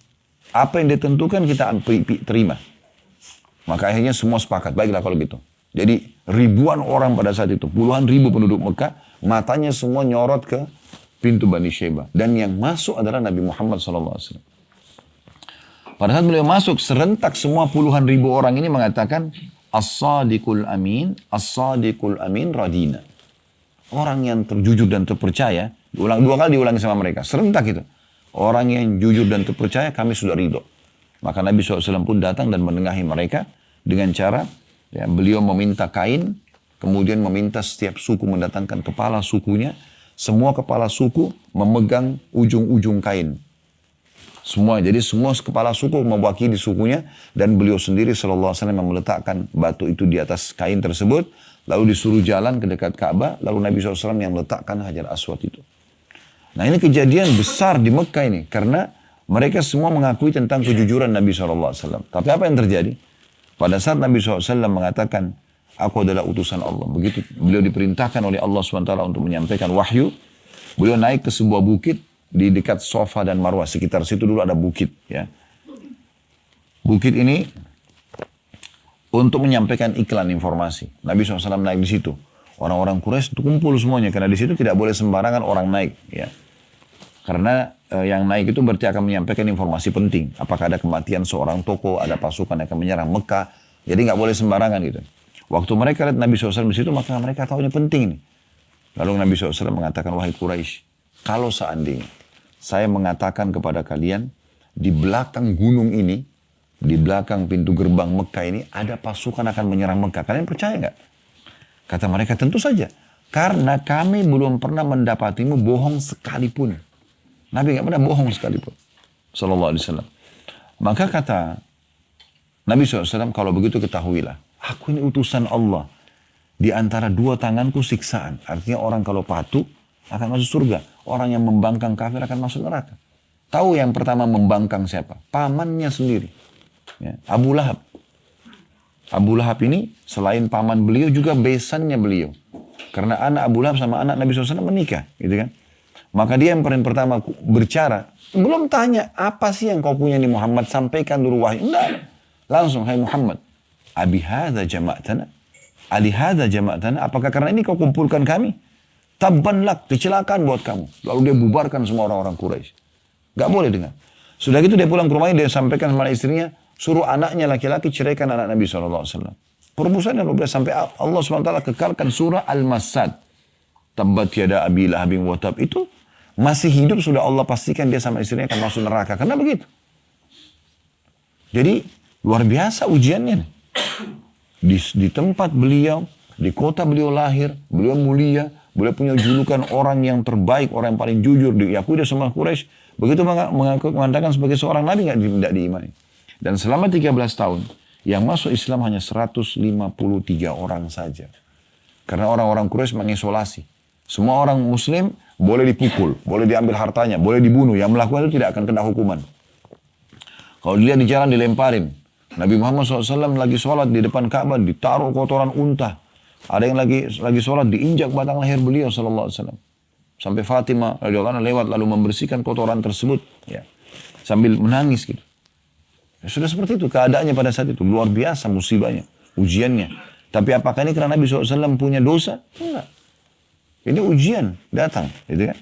Apa yang ditentukan kita terima. Maka akhirnya semua sepakat, baiklah kalau gitu. Jadi ribuan orang pada saat itu, puluhan ribu penduduk Mekah, matanya semua nyorot ke pintu Bani Syaibah. Dan yang masuk adalah Nabi Muhammad SAW. Pada saat beliau masuk, serentak semua puluhan ribu orang ini mengatakan, As-Sadiqul Amin, As-Sadiqul Amin radina. Orang yang terjujur dan terpercaya, dua kali diulangi sama mereka, serentak itu. Orang yang jujur dan terpercaya, kami sudah ridho. Maka Nabi SAW pun datang dan menengahi mereka dengan cara, beliau meminta kain, kemudian meminta setiap suku mendatangkan kepala sukunya, semua kepala suku memegang ujung-ujung kain. Semua, jadi semua kepala suku mewakili sukunya, dan beliau sendiri SAW yang meletakkan batu itu di atas kain tersebut, lalu disuruh jalan ke dekat Ka'bah, lalu Nabi SAW yang meletakkan Hajar Aswad itu. Nah, ini kejadian besar di Mekah ini, karena mereka semua mengakui tentang kejujuran Nabi SAW. Tapi apa yang terjadi? Pada saat Nabi SAW mengatakan, aku adalah utusan Allah. Begitu beliau diperintahkan oleh Allah SWT untuk menyampaikan wahyu, beliau naik ke sebuah bukit di dekat Safa dan Marwah. Sekitar situ dulu ada bukit. Ya. Bukit ini untuk menyampaikan iklan informasi. Nabi SAW naik di situ. Orang-orang Quraisy kumpul semuanya, karena di situ tidak boleh sembarangan orang naik. Ya. Karena yang naik itu berarti akan menyampaikan informasi penting. Apakah ada kematian seorang tokoh, ada pasukan yang akan menyerang Mekah. Jadi nggak boleh sembarangan gitu. Waktu mereka lihat Nabi SAW di situ, maka mereka tahu ini penting nih. Lalu Nabi SAW mengatakan, wahai Quraisy, kalau seandainya saya mengatakan kepada kalian, di belakang gunung ini, di belakang pintu gerbang Mekah ini, ada pasukan akan menyerang Mekah. Kalian percaya nggak? Kata mereka, tentu saja. Karena kami belum pernah mendapatimu bohong sekalipun. Nabi nggak pernah bohong sekalipun. Sallallahu alaihi wasallam. Maka kata Nabi SAW, kalau begitu ketahuilah, aku ini utusan Allah. Di antara dua tanganku siksaan. Artinya orang kalau patuh akan masuk surga. Orang yang membangkang kafir akan masuk neraka. Tahu yang pertama membangkang siapa? Pamannya sendiri. Ya, Abu Lahab. Abu Lahab ini selain paman beliau juga besannya beliau. Karena anak Abu Lahab sama anak Nabi SAW menikah. Gitu kan? Maka dia yang paling pertama berbicara. Belum tanya, apa sih yang kau punya nih Muhammad? Sampaikan dulu wahyu. Enggak. Langsung, hai Muhammad. Abi hadha jama'tana. Ali hadha jama'tana. Apakah karena ini kau kumpulkan kami? Tabban lak, kecelakaan buat kamu. Lalu dia bubarkan semua orang-orang Quraisy. Gak boleh dengar. Sudah gitu dia pulang ke rumahnya, dia sampaikan sama istrinya, suruh anaknya laki-laki ceraikan anak Nabi SAW. Permusuhan yang luar biasa, sampai Allah SWT kekalkan surah Al-Masad. Tabbat yada abi lahabin wa tab. Itu masih hidup, sudah Allah pastikan dia sama istrinya akan masuk neraka. Karena begitu. Jadi luar biasa ujiannya. Di tempat beliau, di kota beliau lahir, beliau mulia, beliau punya julukan orang yang terbaik, orang yang paling jujur, diakui oleh semua Quraisy. Begitu mengatakan sebagai seorang nabi, tidak diimani. Dan selama 13 tahun, yang masuk Islam hanya 153 orang saja. Karena orang-orang Quraisy mengisolasi. Semua orang Muslim boleh dipukul, boleh diambil hartanya, boleh dibunuh. Yang melakukan itu tidak akan kena hukuman. Kalau dilihat di jalan dilemparin. Nabi Muhammad SAW lagi sholat di depan Ka'bah, ditaruh kotoran unta. Ada yang lagi sholat, diinjak batang leher beliau SAW. Sampai Fatimah radhiyallahu anha lewat lalu membersihkan kotoran tersebut. Ya. Sambil menangis gitu. Ya, sudah seperti itu keadaannya pada saat itu. Luar biasa musibahnya, ujiannya. Tapi apakah ini karena Nabi SAW punya dosa? Enggak. Ini ujian datang. Gitu kan?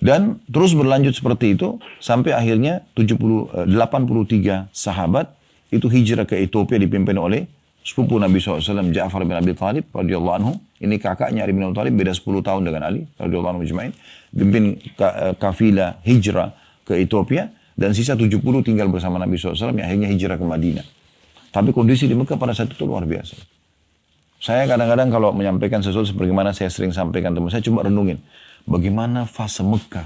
Dan terus berlanjut seperti itu. Sampai akhirnya 83 sahabat itu hijrah ke Ethiopia dipimpin oleh sepupu Nabi SAW, Ja'far bin Abi Thalib radhiyallahu anhu. Ini kakaknya Ali bin Abi Thalib, beda 10 tahun dengan Ali radhiyallahu anhu majma'in. Pimpin kafilah hijrah ke Ethiopia. Dan sisa 70 tinggal bersama Nabi SAW yang akhirnya hijrah ke Madinah. Tapi kondisi di Mekah pada saat itu luar biasa. Saya kadang-kadang kalau menyampaikan sesuatu sebagaimana saya sering sampaikan teman saya, coba renungin. Bagaimana fase Mekah.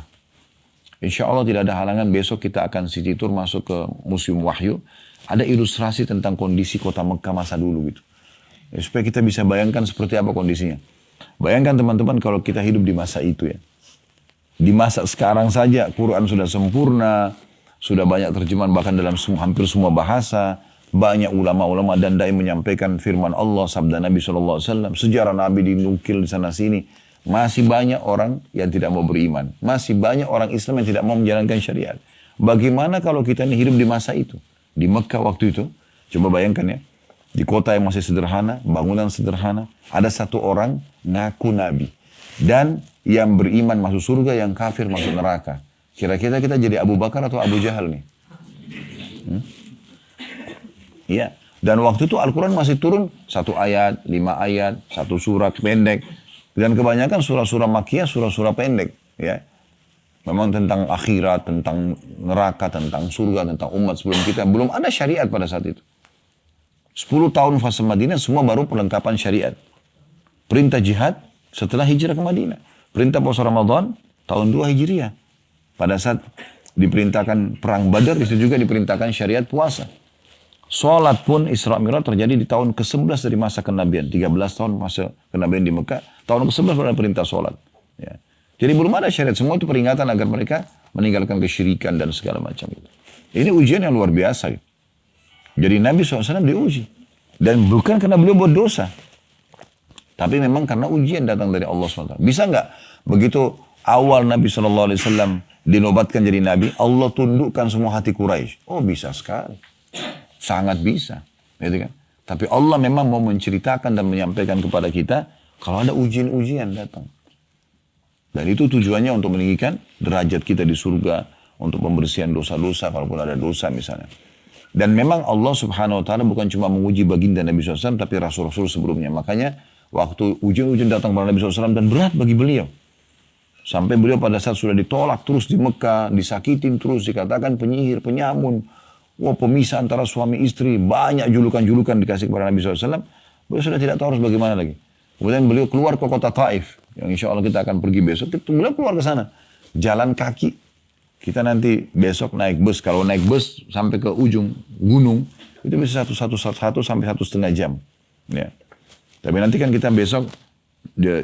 Insya Allah tidak ada halangan besok kita akan city tour masuk ke Museum Wahyu. Ada ilustrasi tentang kondisi kota Mekah masa dulu gitu. Ya, supaya kita bisa bayangkan seperti apa kondisinya. Bayangkan teman-teman kalau kita hidup di masa itu ya. Di masa sekarang saja Quran sudah sempurna. Sudah banyak terjemahan bahkan dalam hampir semua bahasa. Banyak ulama-ulama dan dai menyampaikan firman Allah, sabda Nabi SAW. Sejarah Nabi dinukil di sana sini. Masih banyak orang yang tidak mau beriman. Masih banyak orang Islam yang tidak mau menjalankan syariat. Bagaimana kalau kita ini hidup di masa itu? Di Mekah waktu itu. Coba bayangkan ya. Di kota yang masih sederhana, bangunan sederhana. Ada satu orang ngaku Nabi. Dan yang beriman masuk surga, yang kafir masuk neraka. Kira-kira kita jadi Abu Bakar atau Abu Jahal nih? Iya. Dan waktu itu Al-Quran masih turun 1 ayat, 5 ayat, 1 surat pendek. Dan kebanyakan surah-surah Makkiyah, surah-surah pendek. Ya. Memang tentang akhirat, tentang neraka, tentang surga, tentang umat sebelum kita. Belum ada syariat pada saat itu. 10 tahun fase Madinah semua baru perlengkapan syariat. Perintah jihad setelah hijrah ke Madinah. Perintah puasa Ramadan tahun 2 Hijriah. Pada saat diperintahkan perang Badar, itu juga diperintahkan syariat puasa. Salat pun Isra Mi'raj terjadi di tahun ke-11 dari masa kenabian. 13 tahun masa kenabian di Mekah. Tahun ke-11 baru ada perintah salat. Ya. Jadi belum ada syariat. Semua itu peringatan agar mereka meninggalkan kesyirikan dan segala macam itu. Ini ujian yang luar biasa. Gitu. Jadi Nabi SAW diuji. Dan bukan karena beliau buat dosa. Tapi memang karena ujian datang dari Allah SWT. Bisa nggak begitu awal Nabi SAW dinobatkan jadi Nabi, Allah tundukkan semua hati Quraisy? Oh bisa sekali. Sangat bisa. Gitu kan? Tapi Allah memang mau menceritakan dan menyampaikan kepada kita kalau ada ujian-ujian datang. Dan itu tujuannya untuk meninggikan derajat kita di surga, untuk pembersihan dosa-dosa kalaupun ada dosa misalnya. Dan memang Allah Subhanahu wa taala bukan cuma menguji baginda Nabi SAW tapi rasul-rasul sebelumnya. Makanya waktu ujian-ujian datang kepada Nabi SAW dan berat bagi beliau. Sampai beliau pada saat sudah ditolak terus di Mekah, disakitin terus, dikatakan penyihir, penyamun. Wah, pemisah antara suami istri, banyak julukan-julukan dikasih kepada Nabi SAW. Beliau sudah tidak tahu harus bagaimana lagi. Kemudian beliau keluar ke kota Taif, yang insya Allah kita akan pergi besok. Beliau keluar ke sana, jalan kaki. Kita nanti besok naik bus. Kalau naik bus sampai ke ujung gunung, itu bisa satu sampai 1,5 jam. Ya. Tapi nanti kan kita besok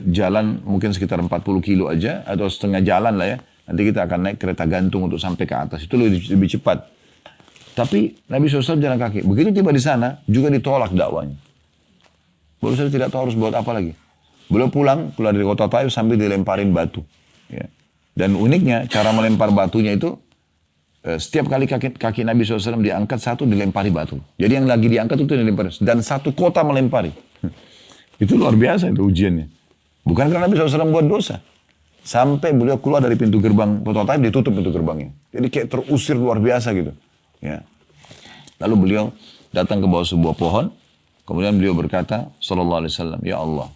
jalan mungkin sekitar 40 kilo aja, atau setengah jalan lah ya. Nanti kita akan naik kereta gantung untuk sampai ke atas. Itu lebih cepat. Tapi Nabi SAW jalan kaki. Begitu tiba di sana, juga ditolak dakwanya. Beliau SAW tidak tahu harus buat apa lagi. Beliau pulang dari kota Taif sambil dilemparin batu. Ya. Dan uniknya, cara melempar batunya itu, setiap kali kaki Nabi SAW diangkat, satu dilempari batu. Jadi yang lagi diangkat itu dilempari. Dan satu kota melempari. Itu luar biasa itu ujiannya. Bukan karena Nabi SAW buat dosa. Sampai beliau keluar dari pintu gerbang kota Taif, ditutup pintu gerbangnya. Jadi kayak terusir luar biasa gitu. Ya. Lalu beliau datang ke bawah sebuah pohon. Kemudian beliau berkata, sallallahu alaihi wasallam, ya Allah,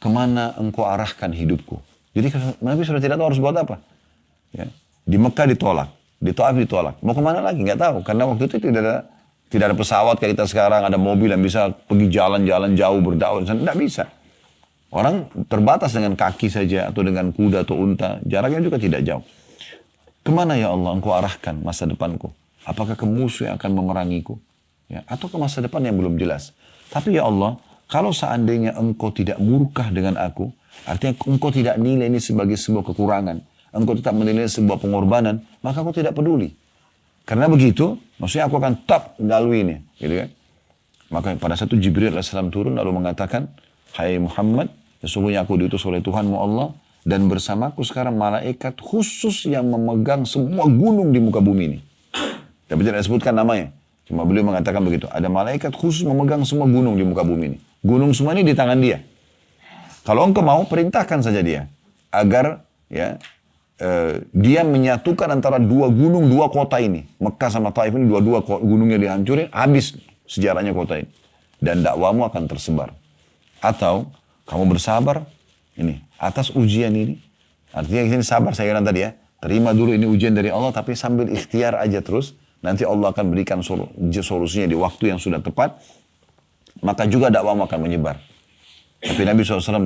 kemana engkau arahkan hidupku? Jadi Nabi sudah tidak tahu harus buat apa. Ya. Di Mekah ditolak, di Taif ditolak. Mau kemana lagi? Nggak tahu. Karena waktu itu tidak ada pesawat kayak kita sekarang, ada mobil yang bisa pergi jalan-jalan jauh berdakwah. Tidak bisa. Orang terbatas dengan kaki saja atau dengan kuda atau unta. Jaraknya juga tidak jauh. Kemana ya Allah engkau arahkan masa depanku? Apakah ke musuh yang akan memerangiku? Ya, atau ke masa depan yang belum jelas. Tapi ya Allah, kalau seandainya engkau tidak murkah dengan aku, artinya engkau tidak nilai ini sebagai sebuah kekurangan. Engkau tetap menilai sebuah pengorbanan, maka aku tidak peduli. Karena begitu, maksudnya aku akan tetap melalui ini. Gitu kan? Maka pada satu Jibril AS turun lalu mengatakan, hai Muhammad, sesungguhnya aku diutus oleh Tuhanmu Allah, dan bersamaku sekarang malaikat khusus yang memegang semua gunung di muka bumi ini. Tapi tidak disebutkan namanya. Cuma beliau mengatakan begitu. Ada malaikat khusus memegang semua gunung di muka bumi ini. Gunung semua ini di tangan dia. Kalau engkau mau, perintahkan saja dia. Agar ya dia menyatukan antara dua gunung, dua kota ini. Mekah sama Taif ini dua-dua gunungnya dihancurin. Habis sejarahnya kota ini. Dan dakwamu akan tersebar. Atau kamu bersabar. Ini atas ujian ini. Artinya ini sabar saya kira tadi ya. Terima dulu ini ujian dari Allah. Tapi sambil ikhtiar aja terus. Nanti Allah akan berikan solusinya di waktu yang sudah tepat. Maka juga dakwamu akan menyebar. Tapi Nabi SAW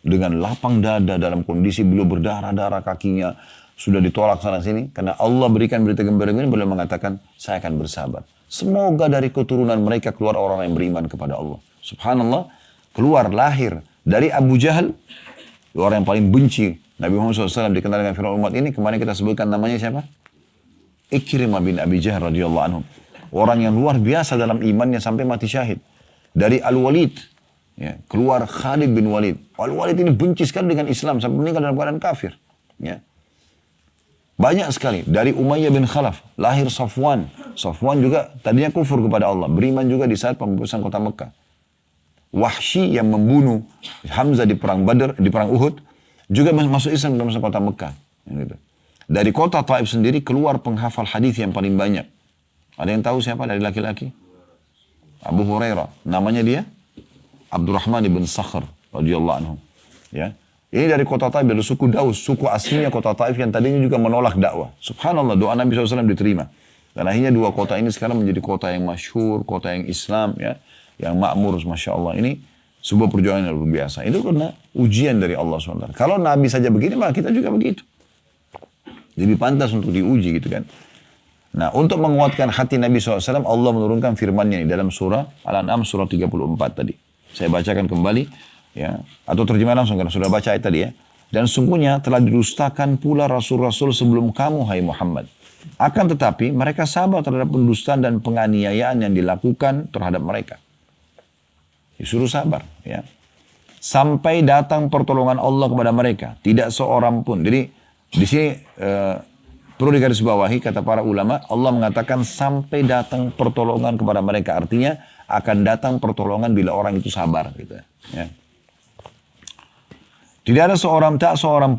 dengan lapang dada dalam kondisi beliau berdarah-darah kakinya. Sudah ditolak sana sini. Karena Allah berikan berita gembira ini. Beliau mengatakan saya akan bersabar. Semoga dari keturunan mereka keluar orang yang beriman kepada Allah. Subhanallah. Keluar lahir dari Abu Jahal. Orang yang paling benci. Nabi Muhammad SAW dikenal dengan Fir'aun umat ini. Kemarin kita sebutkan namanya siapa? Ikrimah bin Abi Jahal radhiyallahu anhu. Orang yang luar biasa dalam imannya sampai mati syahid. Dari Al-Walid. Ya, keluar Khalid bin Walid. Al-Walid ini benci sekali dengan Islam sampai meninggal dalam keadaan kafir. Ya. Banyak sekali. Dari Umayyah bin Khalaf. Lahir Safwan. Safwan juga tadinya kufur kepada Allah. Beriman juga di saat pembebasan kota Mekah. Wahsy yang membunuh Hamzah di perang Badr, di perang Uhud. Juga masuk Islam dalam kota Mekah. Gitu. Dari kota Taif sendiri keluar penghafal hadis yang paling banyak. Ada yang tahu siapa dari laki-laki? Abu Hurairah. Namanya dia Abdurrahman ibn Sakhr radhiyallahu anhu. Ya. Ini dari kota Taif, dari suku Daus, suku aslinya kota Taif yang tadinya juga menolak dakwah. Subhanallah, doa Nabi SAW diterima. Dan akhirnya dua kota ini sekarang menjadi kota yang masyhur, kota yang Islam, ya, yang makmur, Masya Allah. Ini sebuah perjuangan yang luar biasa. Itu karena ujian dari Allah SWT. Kalau Nabi saja begini, maka kita juga begitu. Lebih pantas untuk diuji gitu kan. Nah, untuk menguatkan hati Nabi SAW, Allah menurunkan firman-Nya dalam surah Al-An'am surah 34 tadi. Saya bacakan kembali, ya, atau terjemah langsung karena sudah baca ayat tadi ya. Dan sungguhnya telah didustakan pula rasul-rasul sebelum kamu, hai Muhammad. Akan tetapi mereka sabar terhadap pendustaan dan penganiayaan yang dilakukan terhadap mereka. Disuruh sabar, ya. Sampai datang pertolongan Allah kepada mereka. Tidak seorang pun. Jadi di sini perlu digarisbawahi kata para ulama, Allah mengatakan sampai datang pertolongan kepada mereka. Artinya akan datang pertolongan bila orang itu sabar, gitu ya. Tidak ada seorang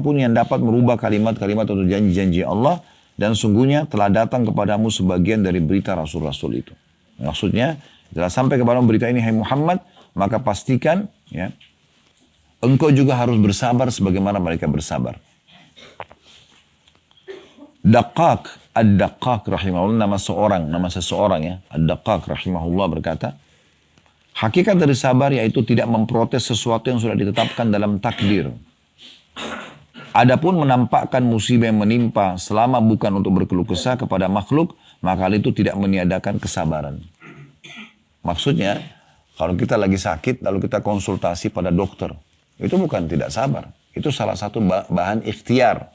pun yang dapat merubah kalimat-kalimat atau janji-janji Allah, dan sungguhnya telah datang kepadamu sebagian dari berita rasul-rasul itu. Maksudnya, setelah sampai kepadamu berita ini, hai Muhammad, maka pastikan, ya, engkau juga harus bersabar sebagaimana mereka bersabar. Ad-Daqqaq rahimahullah, nama seseorang ya. Ad-Daqqaq rahimahullah berkata, hakikat dari sabar yaitu tidak memprotes sesuatu yang sudah ditetapkan dalam takdir. Adapun menampakkan musibah yang menimpa selama bukan untuk berkeluh kesah kepada makhluk, maka hal itu tidak meniadakan kesabaran. Maksudnya, kalau kita lagi sakit lalu kita konsultasi pada dokter, itu bukan tidak sabar. Itu salah satu bahan ikhtiar.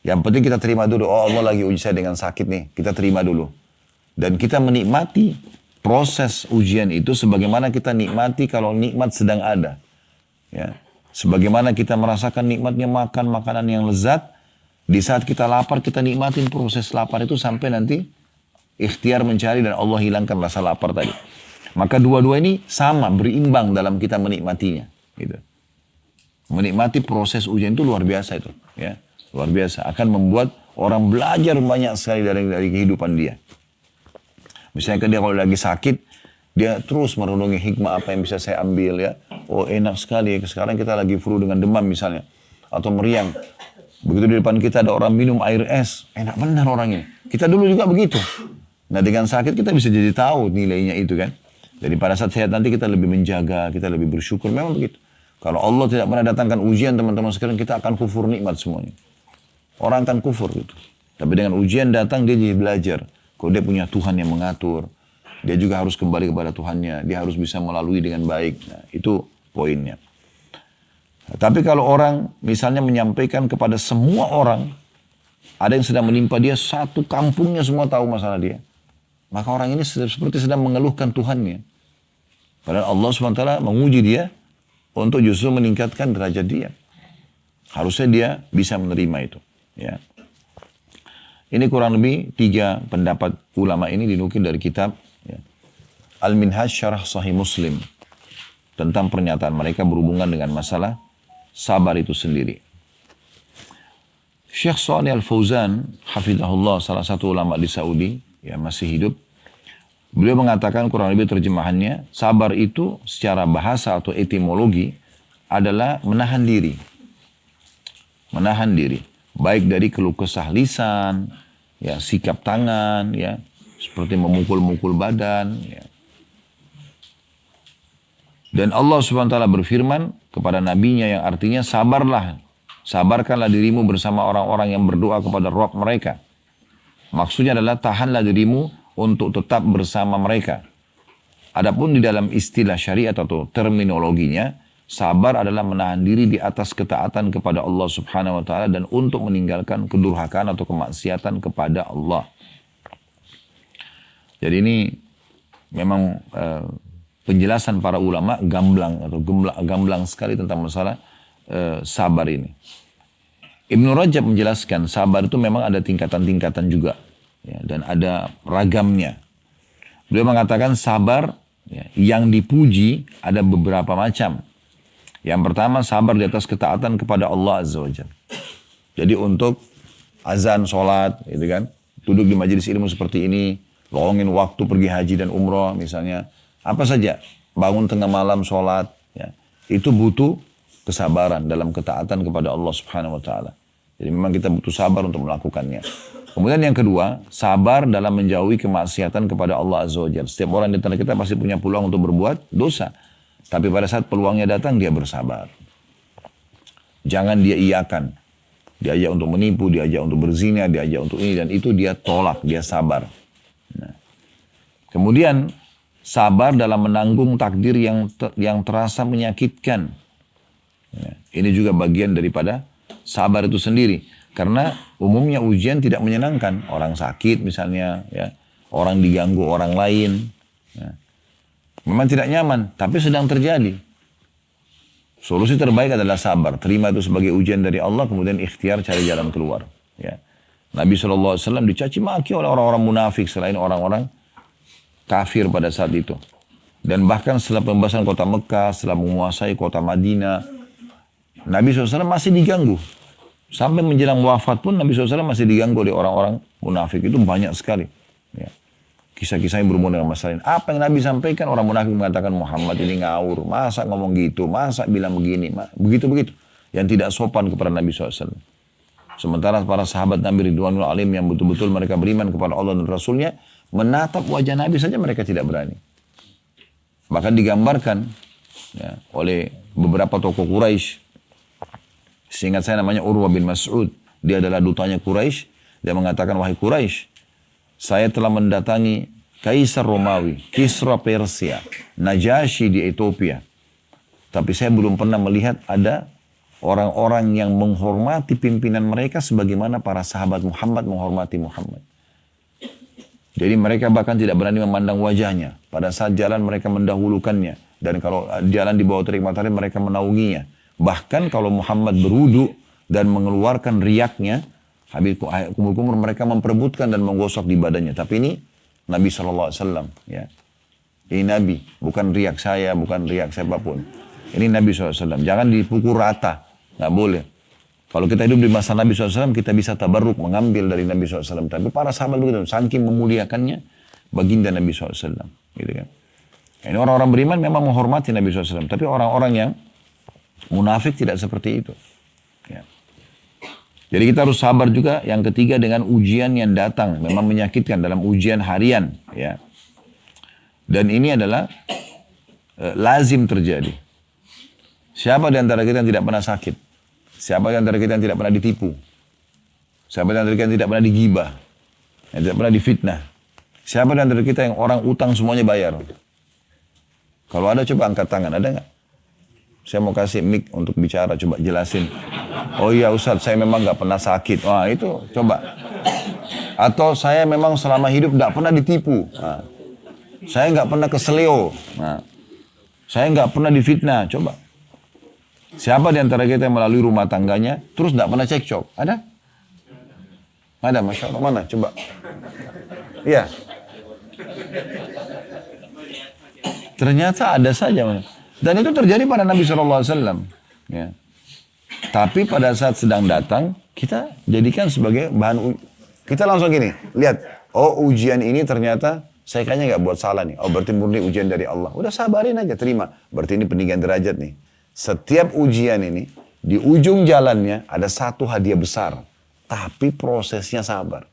Yang penting kita terima dulu. Oh, Allah lagi uji saya dengan sakit nih. Kita terima dulu. Dan kita menikmati proses ujian itu sebagaimana kita nikmati kalau nikmat sedang ada. Ya. Sebagaimana kita merasakan nikmatnya makan makanan yang lezat. Di saat kita lapar, kita nikmatin proses lapar itu sampai nanti ikhtiar mencari dan Allah hilangkan rasa lapar tadi. Maka dua-dua ini sama, berimbang dalam kita menikmatinya. Gitu. Menikmati proses ujian itu luar biasa itu. Ya. Luar biasa. Akan membuat orang belajar banyak sekali dari kehidupan dia. Misalnya dia kalau lagi sakit, dia terus merenungi hikmah apa yang bisa saya ambil ya. Oh enak sekali, sekarang kita lagi flu dengan demam misalnya. Atau meriang. Begitu di depan kita ada orang minum air es. Enak benar orangnya. Kita dulu juga begitu. Nah dengan sakit kita bisa jadi tahu nilainya itu kan. Jadi pada saat sehat nanti kita lebih menjaga, kita lebih bersyukur. Memang begitu. Kalau Allah tidak pernah datangkan ujian teman-teman sekalian, kita akan kufur nikmat semuanya. Orang akan kufur gitu. Tapi dengan ujian datang dia jadi belajar. Kalau dia punya Tuhan yang mengatur, dia juga harus kembali kepada Tuhannya. Dia harus bisa melalui dengan baik. Nah, itu poinnya. Nah, tapi kalau orang misalnya menyampaikan kepada semua orang, ada yang sedang menimpa dia, satu kampungnya semua tahu masalah dia. Maka orang ini seperti sedang mengeluhkan Tuhannya. Padahal Allah SWT menguji dia untuk justru meningkatkan derajat dia. Harusnya dia bisa menerima itu. Ya. Ini kurang lebih 3 pendapat ulama ini dinukil dari kitab ya, Al-Minhaj Syarah Sahih Muslim. Tentang pernyataan mereka berhubungan dengan masalah sabar itu sendiri. Syekh Shalih Al-Fauzan, hafizahullah, salah satu ulama di Saudi, ya masih hidup. Beliau mengatakan kurang lebih terjemahannya, sabar itu secara bahasa atau etimologi adalah menahan diri. Menahan diri. Baik dari keluh kesah lisan, ya, sikap tangan, ya, seperti memukul-mukul badan. Ya. Dan Allah SWT berfirman kepada nabinya yang artinya sabarlah. Sabarkanlah dirimu bersama orang-orang yang berdoa kepada Rabb mereka. Maksudnya adalah tahanlah dirimu untuk tetap bersama mereka. Adapun di dalam istilah syariat atau terminologinya, sabar adalah menahan diri di atas ketaatan kepada Allah Subhanahu wa taala dan untuk meninggalkan kedurhakaan atau kemaksiatan kepada Allah. Jadi ini memang penjelasan para ulama gamblang atau gamblang sekali tentang masalah sabar ini. Ibnu Rajab menjelaskan sabar itu memang ada tingkatan-tingkatan juga. Ya, dan ada ragamnya. Beliau mengatakan sabar ya, yang dipuji ada beberapa macam. Yang pertama sabar di atas ketaatan kepada Allah Azza wa Jalla. Jadi untuk azan, sholat, gitu kan, duduk di majelis ilmu seperti ini, lowongin waktu pergi haji dan umroh misalnya, apa saja, bangun tengah malam sholat, ya, itu butuh kesabaran dalam ketaatan kepada Allah Subhanahu wa taala. Jadi memang kita butuh sabar untuk melakukannya. Kemudian yang kedua, sabar dalam menjauhi kemaksiatan kepada Allah Azza wa Jalla. Setiap orang di antara kita pasti punya peluang untuk berbuat dosa. Tapi pada saat peluangnya datang, dia bersabar. Jangan dia iakan. Diajak untuk menipu, diajak untuk berzina, diajak untuk ini dan itu dia tolak, dia sabar. Nah. Kemudian, sabar dalam menanggung takdir yang terasa menyakitkan. Nah, ini juga bagian daripada sabar itu sendiri. Karena umumnya ujian tidak menyenangkan. Orang sakit misalnya, ya, orang diganggu orang lain. Ya. Memang tidak nyaman, tapi sedang terjadi. Solusi terbaik adalah sabar. Terima itu sebagai ujian dari Allah, kemudian ikhtiar cari jalan keluar. Ya. Nabi SAW dicaci maki oleh orang-orang munafik selain orang-orang kafir pada saat itu. Dan bahkan setelah pembebasan kota Mekah, setelah menguasai kota Madinah, Nabi SAW masih diganggu. Sampai menjelang wafat pun Nabi SAW masih diganggu oleh orang-orang munafik. Itu banyak sekali. Ya. Kisah-kisah yang berhubungan dengan masalah ini. Apa yang Nabi sampaikan, orang munafik mengatakan Muhammad ini ngawur. Masa ngomong gitu, masa bilang begini. Begitu-begitu. Yang tidak sopan kepada Nabi SAW. Sementara para sahabat Nabi Ridwanul Alim yang betul-betul mereka beriman kepada Allah dan Rasulnya, menatap wajah Nabi saja mereka tidak berani. Bahkan digambarkan ya, oleh beberapa tokoh Quraisy. Seingat saya namanya Urwah bin Mas'ud. Dia adalah dutanya Quraisy. Dia mengatakan, wahai Quraisy, saya telah mendatangi Kaisar Romawi, Kisra Persia, Najasyi di Ethiopia. Tapi saya belum pernah melihat ada orang-orang yang menghormati pimpinan mereka sebagaimana para sahabat Muhammad menghormati Muhammad. Jadi mereka bahkan tidak berani memandang wajahnya. Pada saat jalan mereka mendahulukannya. Dan kalau jalan di bawah terik matahari mereka menaunginya. Bahkan kalau Muhammad berwudu dan mengeluarkan riaknya, habis kumur-kumur mereka memperebutkan dan menggosok di badannya. Tapi ini Nabi SAW. Ya. Ini Nabi, bukan riak saya, bukan riak siapapun. Ini Nabi SAW. Jangan dipukul rata, nggak boleh. Kalau kita hidup di masa Nabi SAW, kita bisa tabarruk mengambil dari Nabi SAW. Tapi para sahabat begitu, saking memuliakannya baginda Nabi SAW. Gitu kan. Ini orang-orang beriman memang menghormati Nabi SAW. Tapi orang-orang yang munafik tidak seperti itu. Ya. Jadi kita harus sabar juga. Yang ketiga dengan ujian yang datang. Memang menyakitkan dalam ujian harian. Ya. Dan ini adalah lazim terjadi. Siapa di antara kita yang tidak pernah sakit? Siapa di antara kita yang tidak pernah ditipu? Siapa di antara kita yang tidak pernah digibah? Yang tidak pernah difitnah? Siapa di antara kita yang orang utang semuanya bayar? Kalau ada coba angkat tangan, ada nggak? Saya mau kasih mic untuk bicara, coba jelasin. Oh iya Ustadz, saya memang nggak pernah sakit. Wah itu coba. Atau saya memang selama hidup nggak pernah ditipu. Nah, saya nggak pernah keselio. Nah, saya nggak pernah difitnah. Coba. Siapa di antara kita yang melalui rumah tangganya terus nggak pernah cekcok? Ada? Ada, Masya Allah. Mana? Coba. Iya. Ternyata ada saja. Dan itu terjadi pada Nabi SAW. Ya. Tapi pada saat sedang datang, kita jadikan sebagai bahan. Kita langsung gini, lihat. Oh ujian ini ternyata saya kayaknya nggak buat salah nih. Oh berarti murni ujian dari Allah. Udah sabarin aja, terima. Berarti ini peninggian derajat nih. Setiap ujian ini, di ujung jalannya ada satu hadiah besar. Tapi prosesnya sabar.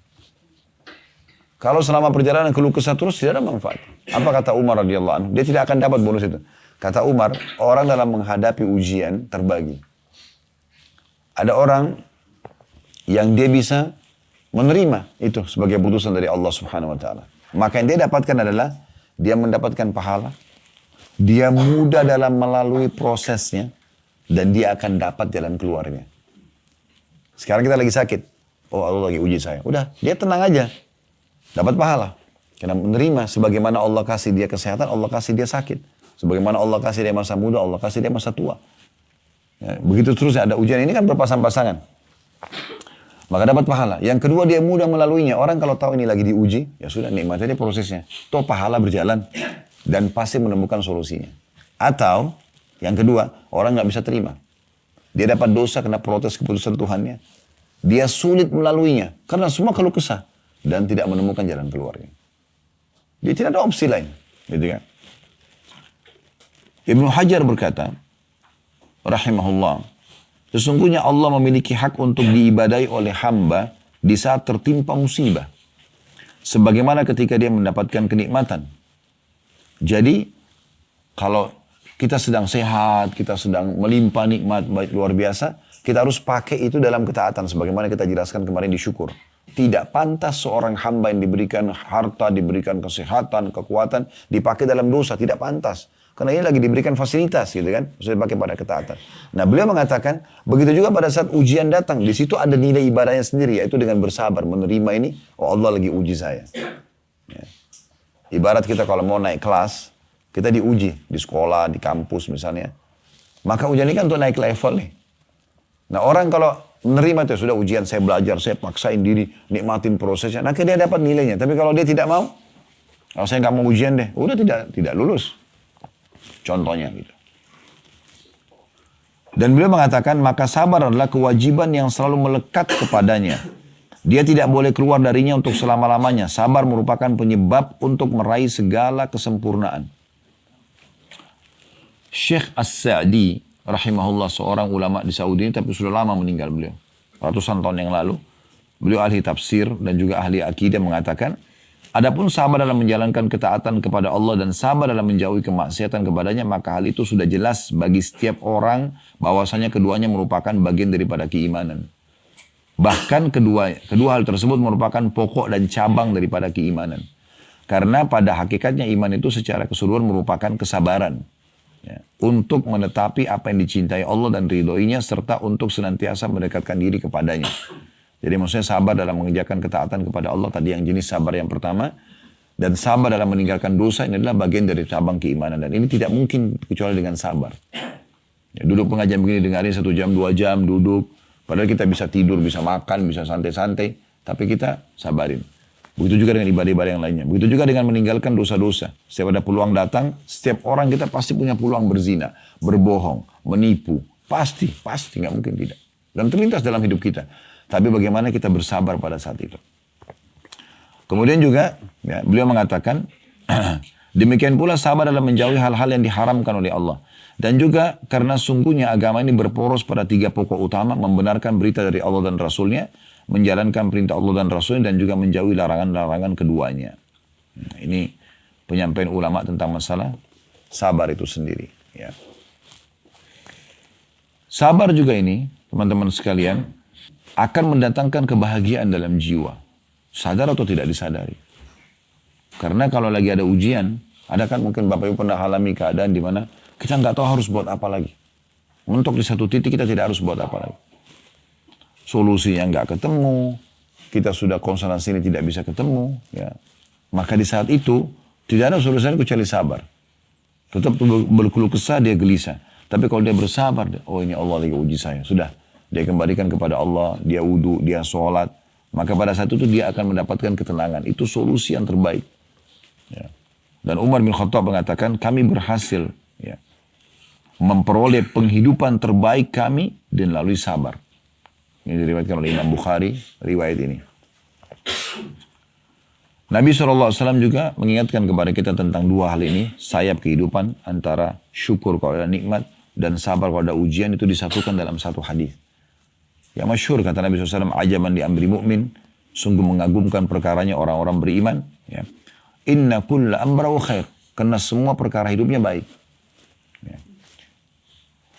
Kalau selama perjalanan keluh kesah terus tidak ada manfaat. Apa kata Umar radhiyallahu anhu? Dia tidak akan dapat bonus itu. Kata Umar, orang dalam menghadapi ujian terbagi. Ada orang yang dia bisa menerima itu sebagai putusan dari Allah Subhanahu wa taala. Maka yang dia dapatkan adalah dia mendapatkan pahala. Dia mudah dalam melalui prosesnya dan dia akan dapat jalan keluarnya. Sekarang kita lagi sakit. Oh Allah lagi uji saya. Udah, dia tenang aja. Dapat pahala. Karena menerima sebagaimana Allah kasih dia kesehatan, Allah kasih dia sakit. Sebagaimana Allah kasih dia masa muda, Allah kasih dia masa tua. Ya, begitu terus ada ujian. Ini kan berpasang-pasangan. Maka dapat pahala. Yang kedua dia mudah melaluinya. Orang kalau tahu ini lagi diuji, ya sudah nikmati aja prosesnya. Toh pahala berjalan. Dan pasti menemukan solusinya. Atau yang kedua, orang nggak bisa terima. Dia dapat dosa kena protes keputusan Tuhannya. Dia sulit melaluinya. Karena semua keluh kesah. Dan tidak menemukan jalan keluarnya. Dia tidak ada opsi lain. Gitu kan? Ibnu Hajar berkata, rahimahullah, sesungguhnya Allah memiliki hak untuk diibadai oleh hamba di saat tertimpa musibah. Sebagaimana ketika dia mendapatkan kenikmatan. Jadi, kalau kita sedang sehat, kita sedang melimpah nikmat baik luar biasa, kita harus pakai itu dalam ketaatan. Sebagaimana kita jelaskan kemarin di syukur. Tidak pantas seorang hamba yang diberikan harta, diberikan kesehatan, kekuatan, dipakai dalam dosa. Tidak pantas. Karena ini lagi diberikan fasilitas gitu kan. Maksudnya dipakai pada ketaatan. Nah beliau mengatakan, begitu juga pada saat ujian datang. Di situ ada nilai ibadahnya sendiri. Yaitu dengan bersabar, menerima ini. Oh Allah lagi uji saya. Ya. Ibarat kita kalau mau naik kelas, kita diuji di sekolah, di kampus misalnya. Maka ujian ini kan untuk naik level nih. Nah orang kalau menerima itu sudah ujian saya belajar, saya paksain diri, nikmatin prosesnya. Nah dia dapat nilainya. Tapi kalau dia tidak mau, kalau saya nggak mau ujian deh, udah tidak lulus. Contohnya gitu. Dan beliau mengatakan maka sabar adalah kewajiban yang selalu melekat kepadanya. Dia tidak boleh keluar darinya untuk selama-lamanya. Sabar merupakan penyebab untuk meraih segala kesempurnaan. Syekh As-Sa'di, rahimahullah, seorang ulama di Saudi, tapi sudah lama meninggal beliau. Ratusan tahun yang lalu. Beliau ahli tafsir dan juga ahli akidah mengatakan, adapun sabar dalam menjalankan ketaatan kepada Allah dan sabar dalam menjauhi kemaksiatan kepadanya, maka hal itu sudah jelas bagi setiap orang bahwasanya keduanya merupakan bagian daripada keimanan. Bahkan kedua hal tersebut merupakan pokok dan cabang daripada keimanan. Karena pada hakikatnya iman itu secara keseluruhan merupakan kesabaran. Ya, untuk menetapi apa yang dicintai Allah dan ridhoinya serta untuk senantiasa mendekatkan diri kepadanya. Jadi maksudnya sabar dalam mengerjakan ketaatan kepada Allah tadi yang jenis sabar yang pertama. Dan sabar dalam meninggalkan dosa ini adalah bagian dari cabang keimanan. Dan ini tidak mungkin kecuali dengan sabar. Ya, duduk pengajian begini dengarin 1 jam 2 jam duduk. Padahal kita bisa tidur, bisa makan, bisa santai-santai. Tapi kita sabarin. Begitu juga dengan ibadah-ibadah yang lainnya. Begitu juga dengan meninggalkan dosa-dosa. Setiap ada peluang datang, setiap orang kita pasti punya peluang berzina, berbohong, menipu. Pasti, nggak mungkin tidak. Dan terlintas dalam hidup kita. Tapi bagaimana kita bersabar pada saat itu. Kemudian juga, ya, beliau mengatakan, demikian pula sabar dalam menjauhi hal-hal yang diharamkan oleh Allah. Dan juga karena sungguhnya agama ini berporos pada 3 pokok utama, membenarkan berita dari Allah dan Rasulnya, menjalankan perintah Allah dan Rasulnya, dan juga menjauhi larangan-larangan keduanya. Nah, ini penyampaian ulama tentang masalah sabar itu sendiri. Ya. Sabar juga ini, teman-teman sekalian, akan mendatangkan kebahagiaan dalam jiwa. Sadar atau tidak disadari. Karena kalau lagi ada ujian, ada kan mungkin Bapak Ibu pernah alami keadaan di mana kita nggak tahu harus buat apa lagi. Mentok di satu titik kita tidak harus buat apa lagi. Solusinya nggak ketemu, kita sudah konsentrasi ini tidak bisa ketemu. Ya. Maka di saat itu, tidak ada solusi kecuali sabar. Tetap berkeluh kesah, dia gelisah. Tapi kalau dia bersabar, oh ini Allah lagi uji saya. Sudah, dia kembalikan kepada Allah, dia wudu, dia sholat. Maka pada saat itu dia akan mendapatkan ketenangan. Itu solusi yang terbaik. Ya. Dan Umar bin Khattab mengatakan, kami berhasil ya, memperoleh penghidupan terbaik kami dan melalui sabar. Ini diriwayatkan oleh Imam Bukhari, riwayat ini. Nabi SAW juga mengingatkan kepada kita tentang dua hal ini. Sayap kehidupan antara syukur kalau ada nikmat dan sabar kalau ada ujian itu disatukan dalam satu hadis. Yang masyhur kata Nabi SAW, ajaban di amri mu'min, sungguh mengagumkan perkaranya orang-orang beriman. Ya. Inna kulla amra wa khair, karena semua perkara hidupnya baik. Ya.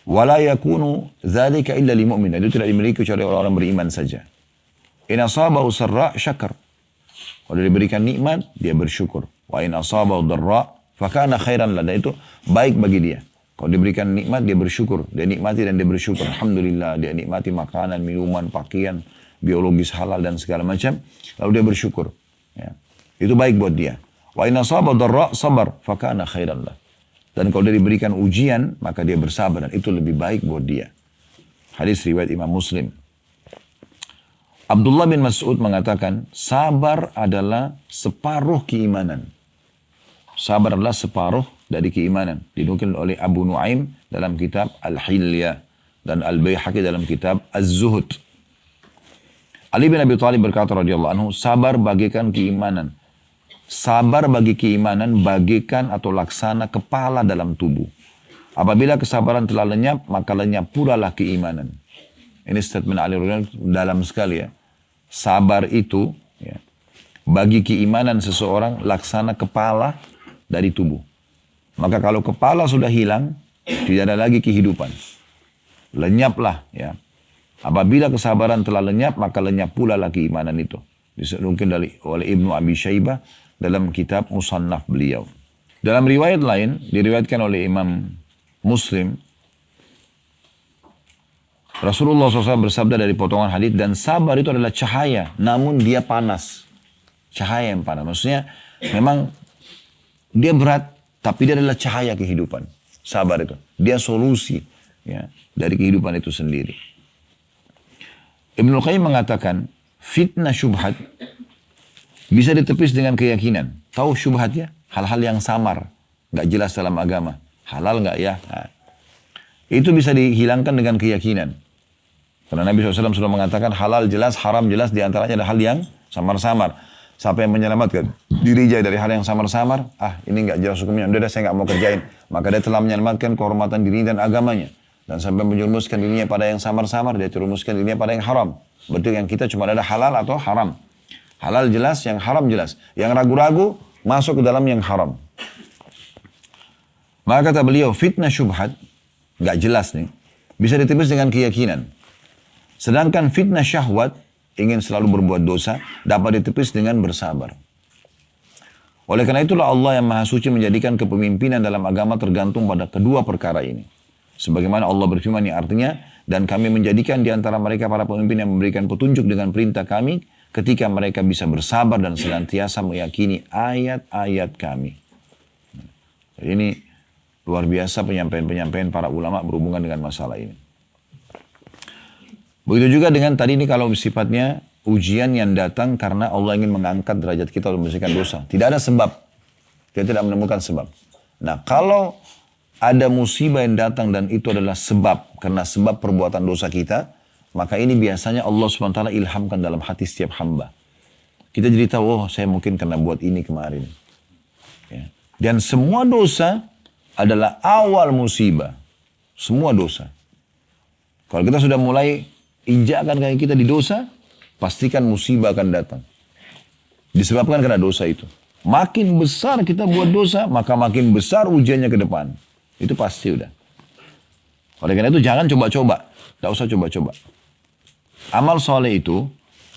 Wala yakunu dzalika illa lil mu'min. Itu tidak dimiliki kecuali orang-orang beriman saja. In asabahu sarra syakar. Kalau diberikan nikmat, dia bersyukur. Wa in asabahu dharra fakana khairan lahu. Itu baik bagi dia. Kalau diberikan nikmat, dia bersyukur. Dia nikmati dan dia bersyukur. Alhamdulillah, dia nikmati makanan, minuman, pakaian, biologis halal dan segala macam. Lalu dia bersyukur. Ya. Itu baik buat dia. Wa in asabahu dharra sabar fakana khairan lahu. Dan kalau dia diberikan ujian, maka dia bersabar. Dan itu lebih baik buat dia. Hadis riwayat Imam Muslim. Abdullah bin Mas'ud mengatakan, sabar adalah separuh keimanan. Sabar adalah separuh dari keimanan. Dinukil oleh Abu Nuaim dalam kitab Al-Hilyah. Dan Al-Bayhaqi dalam kitab Az-Zuhud. Ali bin Abi Thalib berkata radhiyallahu anhu, sabar bagikan keimanan. Sabar bagi keimanan bagikan atau laksana kepala dalam tubuh. Apabila kesabaran telah lenyap, maka lenyap pula lah keimanan. Ini statement Ali radhiyallahu dalam sekali ya. Sabar itu ya, bagi keimanan seseorang laksana kepala dari tubuh. Maka kalau kepala sudah hilang, tidak ada lagi kehidupan. Lenyaplah ya. Apabila kesabaran telah lenyap, maka lenyap pula lah keimanan itu. Mungkin oleh Ibnu Abi Syaibah dalam kitab Musannaf beliau. Dalam riwayat lain, diriwayatkan oleh Imam Muslim, Rasulullah SAW bersabda dari potongan hadis, dan sabar itu adalah cahaya, namun dia panas. Cahaya yang panas. Maksudnya, memang dia berat, tapi dia adalah cahaya kehidupan. Sabar itu. Dia solusi ya, dari kehidupan itu sendiri. Ibnu Qayyim mengatakan, fitnah syubhat bisa ditepis dengan keyakinan. Tahu syubhatnya? Hal-hal yang samar. Nggak jelas dalam agama. Halal nggak ya? Nah, itu bisa dihilangkan dengan keyakinan. Karena Nabi SAW sudah mengatakan halal jelas, haram jelas. Diantaranya ada hal yang samar-samar. Siapa yang menyelamatkan dirinya dari hal yang samar-samar? Ah, ini nggak jelas hukumnya. Udah saya nggak mau kerjain. Maka dia telah menyelamatkan kehormatan dirinya dan agamanya. Dan sampai menjerumuskan dirinya pada yang samar-samar, dia terumuskan dirinya pada yang haram. Betul, yang kita cuma ada halal atau haram. Halal jelas, yang haram jelas. Yang ragu-ragu masuk ke dalam yang haram. Maka kata beliau, fitnah syubhat, gak jelas nih, bisa ditepis dengan keyakinan. Sedangkan fitnah syahwat, ingin selalu berbuat dosa, dapat ditepis dengan bersabar. Oleh karena itulah Allah yang Maha Suci menjadikan kepemimpinan dalam agama tergantung pada kedua perkara ini. Sebagaimana Allah berfirman yang artinya, dan kami menjadikan di antara mereka para pemimpin yang memberikan petunjuk dengan perintah kami, ketika mereka bisa bersabar dan senantiasa meyakini ayat-ayat kami. Jadi ini luar biasa penyampaian-penyampaian para ulama berhubungan dengan masalah ini. Begitu juga dengan tadi ini kalau sifatnya ujian yang datang karena Allah ingin mengangkat derajat kita untuk membersihkan dosa. Tidak ada sebab. Kita tidak menemukan sebab. Nah kalau ada musibah yang datang dan itu adalah sebab, karena sebab perbuatan dosa kita, maka ini biasanya Allah SWT ilhamkan dalam hati setiap hamba. Kita jadi tahu, oh saya mungkin kena buat ini kemarin. Ya. Dan semua dosa adalah awal musibah. Semua dosa. Kalau kita sudah mulai injakkan kaki kita di dosa, pastikan musibah akan datang. Disebabkan karena dosa itu. Makin besar kita buat dosa, maka makin besar ujiannya ke depan. Itu pasti udah. Oleh karena itu jangan coba-coba. Tidak usah coba-coba. Amal soleh itu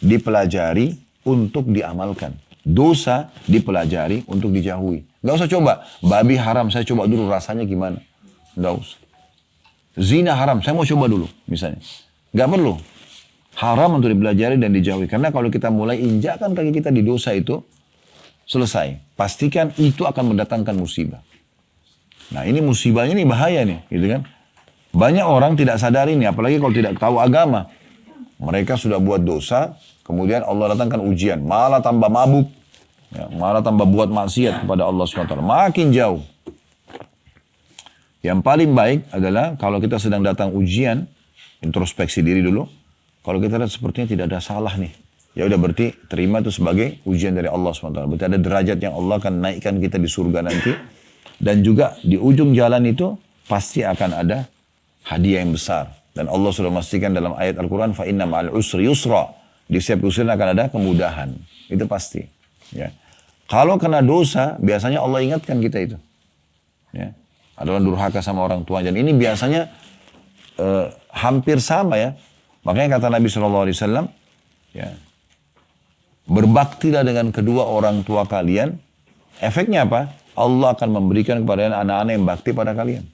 dipelajari untuk diamalkan. Dosa dipelajari untuk dijauhi. Nggak usah coba. Babi haram, saya coba dulu rasanya gimana. Nggak usah. Zina haram, saya mau coba dulu misalnya. Nggak perlu. Haram untuk dipelajari dan dijauhi. Karena kalau kita mulai injakkan kaki kita di dosa itu, selesai. Pastikan itu akan mendatangkan musibah. Nah ini musibahnya ini bahaya nih, gitu kan. Banyak orang tidak sadar ini, apalagi kalau tidak tahu agama. Mereka sudah buat dosa, kemudian Allah datangkan ujian. Malah tambah mabuk, ya, malah tambah buat maksiat kepada Allah SWT. Makin jauh. Yang paling baik adalah kalau kita sedang datang ujian, introspeksi diri dulu. Kalau kita lihat sepertinya tidak ada salah nih. Ya udah berarti terima itu sebagai ujian dari Allah SWT. Berarti ada derajat yang Allah akan naikkan kita di surga nanti. Dan juga di ujung jalan itu pasti akan ada hadiah yang besar. Dan Allah sudah memastikan dalam ayat Al-Quran, fa inna ma'al usri yusra. Di setiap ujian akan ada kemudahan. Itu pasti. Ya. Kalau kena dosa, biasanya Allah ingatkan kita itu. Ya. Adalah durhaka sama orang tua. Dan ini biasanya hampir sama ya. Makanya kata Nabi SAW, ya, berbaktilah dengan kedua orang tua kalian. Efeknya apa? Allah akan memberikan kepada anak-anak yang bakti pada kalian.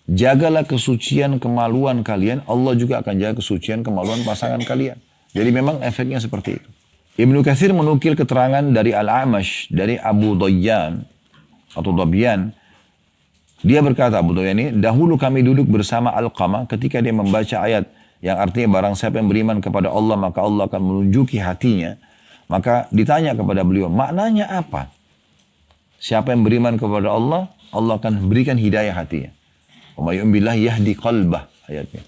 Jagalah kesucian kemaluan kalian, Allah juga akan jaga kesucian kemaluan pasangan kalian. Jadi memang efeknya seperti itu. Ibnu Katsir menukil keterangan dari Al-A'mash, dari Abu Dayyan atau Dabyan. Dia berkata, Abu Dayyan ini, dahulu kami duduk bersama Alqamah ketika dia membaca ayat yang artinya barang siapa yang beriman kepada Allah maka Allah akan menunjuki hatinya. Maka ditanya kepada beliau, maknanya apa? Siapa yang beriman kepada Allah, Allah akan berikan hidayah hatinya. Wa may yu'min billahi yahdi qalbah, ayatnya.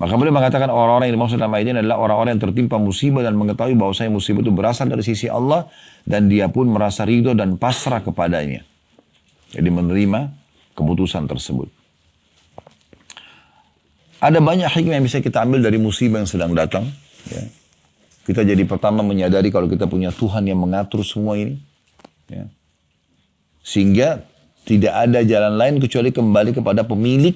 Maka beliau mengatakan orang-orang yang dimaksud dalam ayat ini adalah orang-orang yang tertimpa musibah dan mengetahui bahwasanya musibah itu berasal dari sisi Allah dan dia pun merasa ridho dan pasrah kepadanya. Jadi menerima keputusan tersebut. Ada banyak hikmah yang bisa kita ambil dari musibah yang sedang datang. Ya. Kita jadi pertama menyadari kalau kita punya Tuhan yang mengatur semua ini. Ya. Sehingga tidak ada jalan lain kecuali kembali kepada pemilik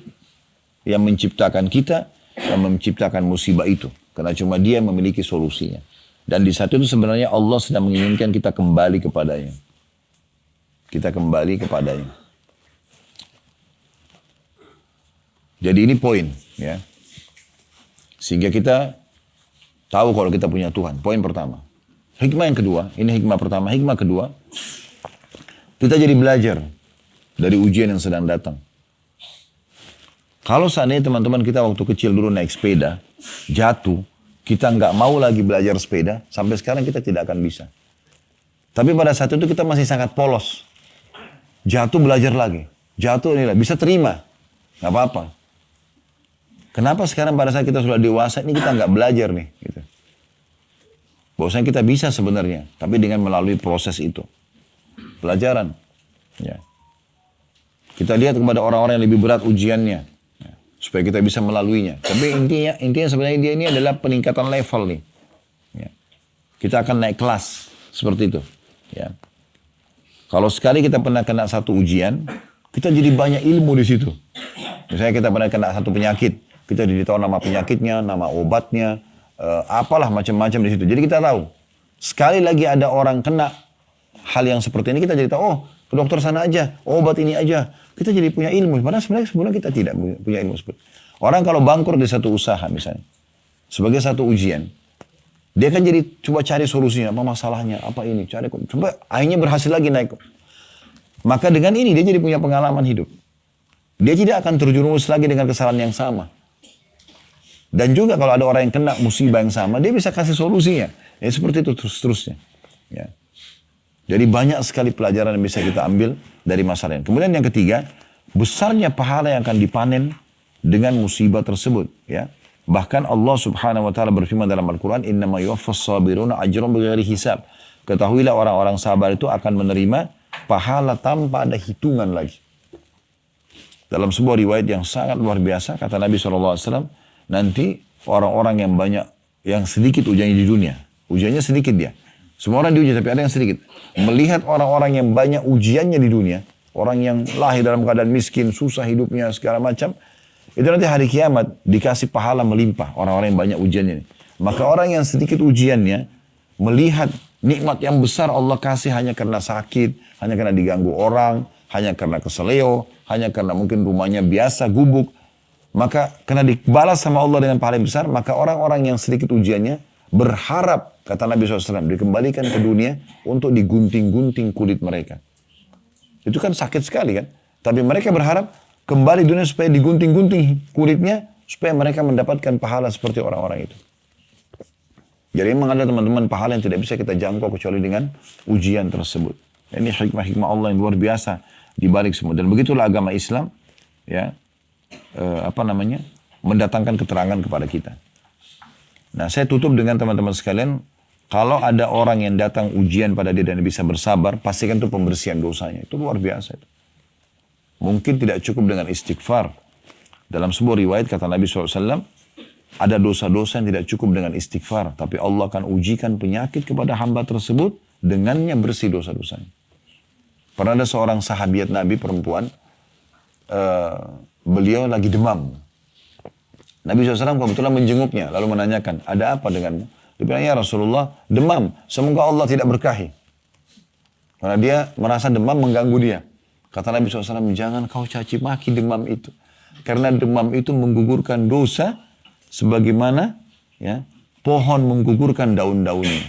yang menciptakan kita, yang menciptakan musibah itu. Karena cuma dia yang memiliki solusinya. Dan di saat itu sebenarnya Allah sedang menginginkan kita kembali kepadanya. Kita kembali kepadanya. Jadi ini poin. Ya. Sehingga kita tahu kalau kita punya Tuhan. Poin pertama. Hikmah yang kedua. Ini hikmah pertama. Hikmah kedua. Kita jadi belajar dari ujian yang sedang datang. Kalau seandainya teman-teman kita waktu kecil dulu naik sepeda, jatuh, kita nggak mau lagi belajar sepeda, sampai sekarang kita tidak akan bisa. Tapi pada saat itu kita masih sangat polos. Jatuh belajar lagi. Jatuh inilah, bisa terima. Nggak apa-apa. Kenapa sekarang pada saat kita sudah dewasa, ini kita nggak belajar nih. Gitu. Bahwasanya kita bisa sebenarnya, tapi dengan melalui proses itu. Pelajaran. Ya. Kita lihat kepada orang-orang yang lebih berat ujiannya. Ya. Supaya kita bisa melaluinya. Tapi intinya sebenarnya dia ini adalah peningkatan level nih. Ya. Kita akan naik kelas. Seperti itu. Ya. Kalau sekali kita pernah kena satu ujian, kita jadi banyak ilmu di situ. Misalnya kita pernah kena satu penyakit. Kita jadi tahu nama penyakitnya, nama obatnya, apalah macam-macam di situ. Jadi kita tahu. Sekali lagi ada orang kena hal yang seperti ini, kita jadi tahu, oh ke dokter sana aja, obat ini aja. Kita jadi punya ilmu. Padahal sebenarnya sebelumnya kita tidak punya ilmu seperti itu. Orang kalau bangkrut di satu usaha misalnya, sebagai satu ujian, dia kan jadi coba cari solusinya, apa masalahnya, apa ini, cari, coba akhirnya berhasil lagi naik. Maka dengan ini dia jadi punya pengalaman hidup. Dia tidak akan terjerumus lagi dengan kesalahan yang sama. Dan juga kalau ada orang yang kena musibah yang sama, dia bisa kasih solusinya. Ya seperti itu terus-terusnya. Ya. Jadi banyak sekali pelajaran yang bisa kita ambil dari masalah ini. Kemudian yang ketiga, besarnya pahala yang akan dipanen dengan musibah tersebut. Ya. Bahkan Allah subhanahu wa ta'ala berfirman dalam Al-Quran, innama yuwaffas sabiruna ajran bighairi hisab. Ketahuilah orang-orang sabar itu akan menerima pahala tanpa ada hitungan lagi. Dalam sebuah riwayat yang sangat luar biasa, kata Nabi SAW, nanti orang-orang yang banyak, yang sedikit ujiannya di dunia. Ujiannya sedikit dia. Semua orang diuji, tapi ada yang sedikit. Melihat orang-orang yang banyak ujiannya di dunia, orang yang lahir dalam keadaan miskin, susah hidupnya, segala macam. Itu nanti hari kiamat dikasih pahala melimpah orang-orang yang banyak ujiannya. Maka orang yang sedikit ujiannya melihat nikmat yang besar Allah kasih hanya karena sakit, hanya karena diganggu orang, hanya karena keseleo, hanya karena mungkin rumahnya biasa, gubuk. Maka karena dibalas sama Allah dengan pahala yang besar, maka orang-orang yang sedikit ujiannya berharap, kata Nabi SAW, dikembalikan ke dunia untuk digunting-gunting kulit mereka. Itu kan sakit sekali kan. Tapi mereka berharap kembali dunia supaya digunting-gunting kulitnya, supaya mereka mendapatkan pahala seperti orang-orang itu. Jadi memang ada teman-teman pahala yang tidak bisa kita jangkau kecuali dengan ujian tersebut. Ini hikmah-hikmah Allah yang luar biasa di balik semua. Dan begitulah agama Islam, ya, mendatangkan keterangan kepada kita. Nah, saya tutup dengan teman-teman sekalian, kalau ada orang yang datang ujian pada dia dan bisa bersabar, pastikan itu pembersihan dosanya. Itu luar biasa. Mungkin tidak cukup dengan istighfar. Dalam sebuah riwayat kata Nabi SAW, ada dosa-dosa yang tidak cukup dengan istighfar. Tapi Allah akan ujikan penyakit kepada hamba tersebut, dengannya bersih dosa-dosanya. Pernah ada seorang sahabiat Nabi perempuan, beliau lagi demam. Nabi SAW kebetulan menjenguknya, lalu menanyakan, ada apa denganmu? Dia bilang, ya Rasulullah, demam. Semoga Allah tidak berkahi. Karena dia merasa demam mengganggu dia. Kata Nabi SAW, jangan kau caci maki demam itu. Karena demam itu menggugurkan dosa, sebagaimana ya, pohon menggugurkan daun-daunnya.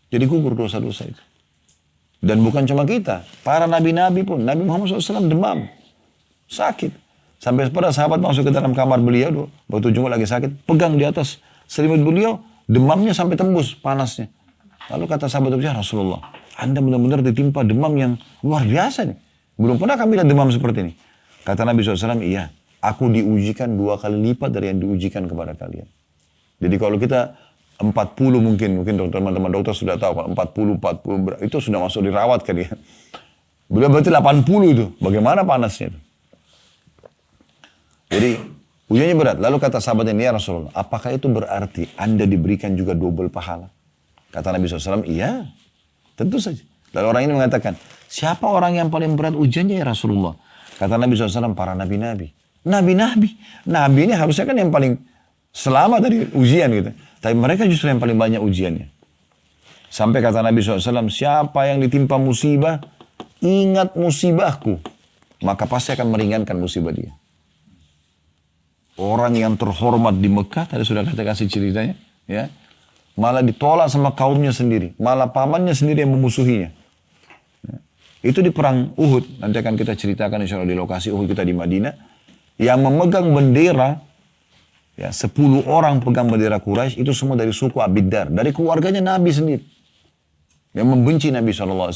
Jadi gugur dosa-dosa itu. Dan bukan cuma kita, para nabi-nabi pun. Nabi Muhammad SAW demam. Sakit. Sampai pada sahabat masuk ke dalam kamar beliau, waktu jenguk lagi sakit, pegang di atas selimut beliau, demamnya sampai tembus panasnya. Lalu kata sahabat itu, ya Rasulullah, Anda benar-benar ditimpa demam yang luar biasa nih. Belum pernah kami lihat demam seperti ini. Kata Nabi SAW, iya, aku diujikan 2 kali lipat dari yang diujikan kepada kalian. Jadi kalau kita 40 mungkin teman-teman dokter sudah tahu, 40, itu sudah masuk dirawat kan ya. Beliau berarti 80 itu, bagaimana panasnya itu. Jadi ujiannya berat. Lalu kata sahabat ini, ya Rasulullah, apakah itu berarti Anda diberikan juga double pahala? Kata Nabi SAW, iya, tentu saja. Lalu orang ini mengatakan, siapa orang yang paling berat ujiannya ya Rasulullah? Kata Nabi SAW, para nabi-nabi. Nabi ini harusnya kan yang paling selamat dari ujian gitu. Tapi mereka justru yang paling banyak ujiannya. Sampai kata Nabi SAW, siapa yang ditimpa musibah, ingat musibahku. Maka pasti akan meringankan musibah dia. Orang yang terhormat di Mekah, tadi sudah kita kasih ceritanya, ya, malah ditolak sama kaumnya sendiri, malah pamannya sendiri yang memusuhinya. Ya. Itu di perang Uhud, nanti akan kita ceritakan insya Allah di lokasi Uhud kita di Madinah, yang memegang bendera, ya, 10 orang pegang bendera Quraisy itu semua dari suku Abiddar, dari keluarganya Nabi sendiri, yang membenci Nabi SAW.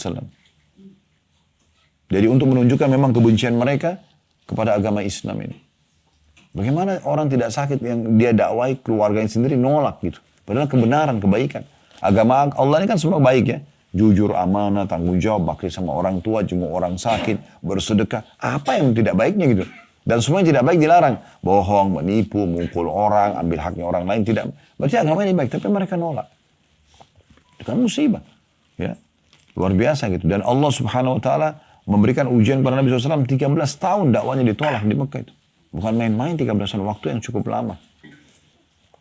Jadi untuk menunjukkan memang kebencian mereka kepada agama Islam ini. Bagaimana orang tidak sakit yang dia dakwai keluarganya sendiri nolak gitu. Padahal kebenaran, kebaikan. Agama Allah ini kan semua baik ya. Jujur, amanah, tanggung jawab, bakti sama orang tua, jenguk orang sakit, bersedekah. Apa yang tidak baiknya gitu. Dan semua yang tidak baik dilarang. Bohong, menipu, mukul orang, ambil haknya orang lain. Tidak. Berarti agama ini baik, tapi mereka nolak. Itu kan musibah. Ya. Luar biasa gitu. Dan Allah Subhanahu Wa Taala memberikan ujian kepada Nabi SAW 13 tahun dakwanya ditolak di Mekah itu. Bukan main-main 13 tahun, waktu yang cukup lama.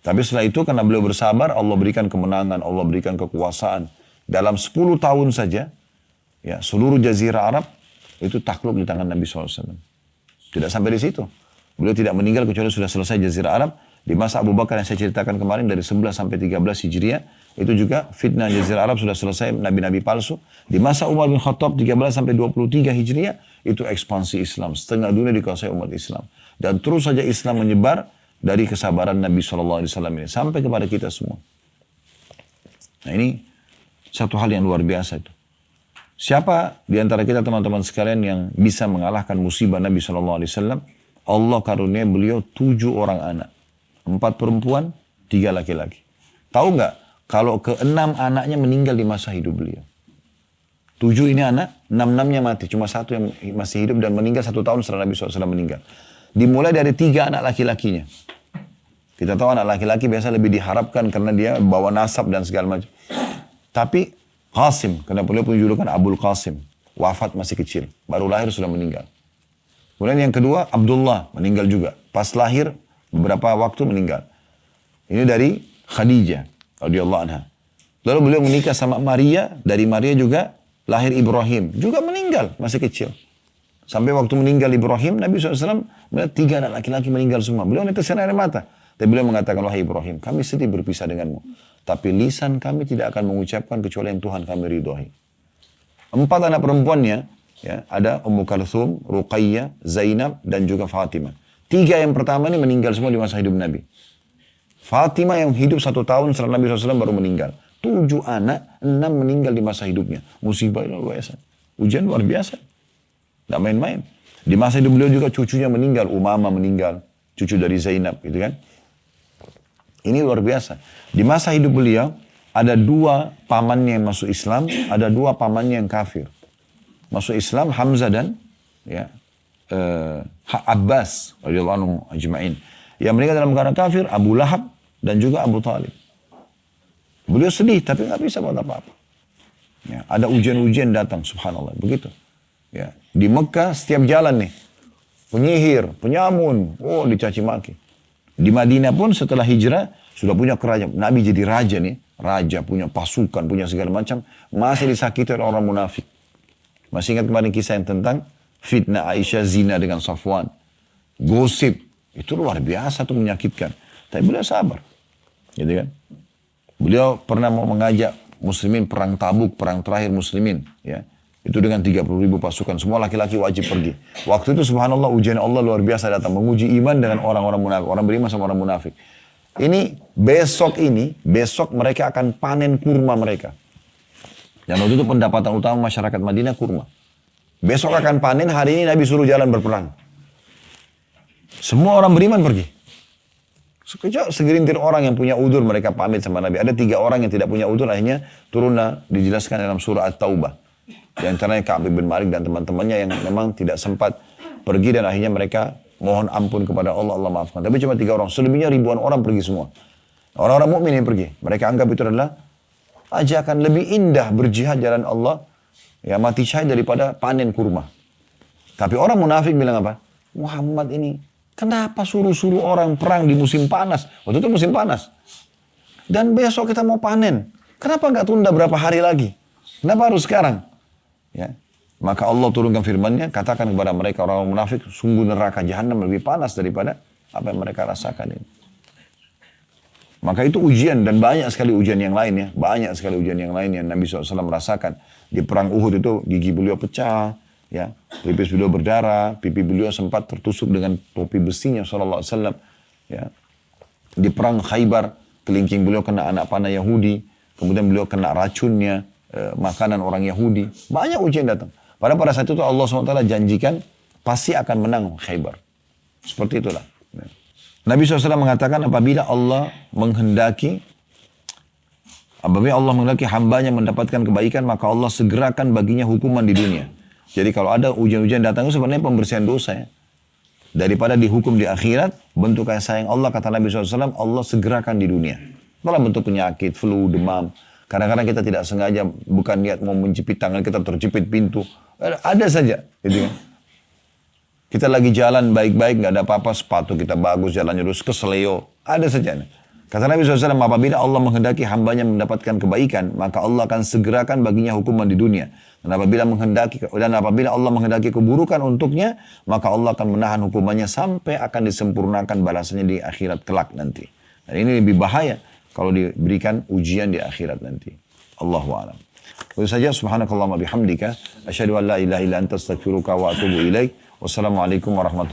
Tapi setelah itu karena beliau bersabar, Allah berikan kemenangan, Allah berikan kekuasaan. Dalam 10 tahun saja, ya, seluruh jazirah Arab itu takluk di tangan Nabi SAW. Tidak sampai di situ. Beliau tidak meninggal kecuali sudah selesai jazirah Arab. Di masa Abu Bakar yang saya ceritakan kemarin dari 11 sampai 13 Hijriah, itu juga fitnah jazirah Arab sudah selesai, nabi-nabi palsu. Di masa Umar bin Khattab 13 sampai 23 Hijriah, itu ekspansi Islam. Setengah dunia dikuasai umat Islam. Dan terus saja Islam menyebar dari kesabaran Nabi SAW ini sampai kepada kita semua. Nah ini satu hal yang luar biasa itu. Siapa di antara kita teman-teman sekalian yang bisa mengalahkan musibah Nabi SAW? Allah karunia beliau 7 orang anak. 4 perempuan, 3 laki-laki. Tahu nggak kalau ke-6 anaknya meninggal di masa hidup beliau? 7 ini anak, 6-6-nya mati. Cuma 1 yang masih hidup dan meninggal 1 tahun setelah Nabi SAW meninggal. Dimulai dari 3 anak laki-lakinya. Kita tahu anak laki-laki biasa lebih diharapkan karena dia bawa nasab dan segala macam. Tapi Qasim, karena beliau punya julukan Abul Qasim. wafat masih kecil. Baru lahir sudah meninggal. Kemudian yang kedua, Abdullah meninggal juga. Pas lahir, beberapa waktu meninggal. Ini dari Khadijah radhiyallahu anha. Lalu beliau menikah sama Maria, dari Maria juga lahir Ibrahim, juga meninggal masih kecil. Sampai waktu meninggal Ibrahim, Nabi SAW melihat 3 anak laki-laki meninggal semua. Beliau netesin air mata. Dan beliau mengatakan, wahai Ibrahim, kami sedih berpisah denganmu. Tapi lisan kami tidak akan mengucapkan kecuali yang Tuhan kami ridhoi. 4 anak perempuannya, ya, ada Ummu Kalthum, Ruqayyah, Zainab, dan juga Fatimah. 3 yang pertama ini meninggal semua di masa hidup Nabi. Fatimah yang hidup 1 tahun setelah Nabi SAW baru meninggal. 7 anak, 6 meninggal di masa hidupnya. Musibah luar biasa. Ujian luar biasa. Tidak main-main. Di masa hidup beliau juga cucunya meninggal. Umamah meninggal. Cucu dari Zainab gitu kan. Ini luar biasa. Di masa hidup beliau ada 2 pamannya yang masuk Islam. Ada 2 pamannya yang kafir. Masuk Islam Hamzah dan ya, Abbas radhiyallahu anhu ajma'in. Yang meninggal dalam keadaan kafir Abu Lahab dan juga Abu Talib. Beliau sedih tapi nggak bisa buat apa-apa. Ya, ada ujian-ujian datang, subhanallah, begitu. Ya, di Mekah setiap jalan nih, penyihir, penyamun, dicaci maki. Di Madinah pun setelah hijrah sudah punya kerajaan. Nabi jadi raja nih, raja punya pasukan, punya segala macam, masih disakiti oleh orang munafik. Masih ingat kemarin kisah yang tentang fitnah Aisyah zina dengan Safwan, gosip, itu luar biasa tuh, menyakitkan. Tapi beliau sabar, gitu kan? Beliau pernah mau mengajak muslimin perang Tabuk, perang terakhir muslimin, ya. Itu dengan 30.000 pasukan, semua laki-laki wajib pergi. Waktu itu subhanallah ujian Allah luar biasa datang, menguji iman dengan orang-orang munafik, orang beriman sama orang munafik. Ini besok mereka akan panen kurma mereka. Dan waktu itu pendapatan utama masyarakat Madinah kurma. Besok akan panen, hari ini Nabi suruh jalan berperang. Semua orang beriman pergi. Sekejap segelintir orang yang punya udur mereka pamit sama Nabi. Ada 3 orang yang tidak punya udur, akhirnya turunlah dijelaskan dalam surah At-Taubah. Di antaranya Ka'ab bin Malik dan teman-temannya yang memang tidak sempat pergi dan akhirnya mereka mohon ampun kepada Allah, Allah maafkan. Tapi cuma 3 orang, selebihnya ribuan orang pergi semua. Orang-orang mukmin yang pergi. Mereka anggap itu adalah ajakan lebih indah berjihad jalan Allah, ya mati syahid daripada panen kurma. Tapi orang munafik bilang apa? Muhammad ini kenapa suruh-suruh orang perang di musim panas? Waktu itu musim panas. Dan besok kita mau panen. Kenapa nggak tunda berapa hari lagi? Kenapa harus sekarang? Ya. Maka Allah turunkan firman-Nya, katakan kepada mereka orang munafik, sungguh neraka jahanam lebih panas daripada apa yang mereka rasakan ini. Maka itu ujian dan banyak sekali ujian yang lain ya. Banyak sekali ujian yang lain yang Nabi SAW merasakan. Di perang Uhud itu gigi beliau pecah. Ya, pelipis beliau berdarah, pipi beliau sempat tertusuk dengan topi besinya SAW. Ya. Di perang Khaybar, kelingking beliau kena anak panah Yahudi, kemudian beliau kena racunnya, makanan orang Yahudi. Banyak ujian datang. Padahal pada saat itu Allah SWT janjikan pasti akan menang Khaybar. Seperti itulah. Ya. Nabi SAW mengatakan apabila Allah menghendaki hambanya mendapatkan kebaikan, maka Allah segerakan baginya hukuman di dunia. Jadi kalau ada ujian-ujian datang itu sebenarnya pembersihan dosa ya. Daripada dihukum di akhirat, bentuk kasih sayang Allah, kata Nabi SAW, Allah segerakan di dunia. Dalam bentuk penyakit, flu, demam. Kadang-kadang kita tidak sengaja, bukan niat mau menjepit tangan, kita terjepit pintu. Ada saja. Gitu kan. Kita lagi jalan baik-baik, gak ada apa-apa, sepatu kita bagus, jalannya lurus, keseleo. Ada saja. Kata Nabi SAW, apabila Allah menghendaki hambanya mendapatkan kebaikan, maka Allah akan segerakan baginya hukuman di dunia. Dan apabila Allah menghendaki keburukan untuknya, maka Allah akan menahan hukumannya sampai akan disempurnakan balasannya di akhirat kelak nanti. Dan ini lebih bahaya kalau diberikan ujian di akhirat nanti. Allahu a'lam. Itu saja, subhanakallahumma bihamdika, asyhadu an la ilaha illa anta astaghfiruka wa atubu ilaik. Wassalamualaikum warahmatullahi wabarakatuh.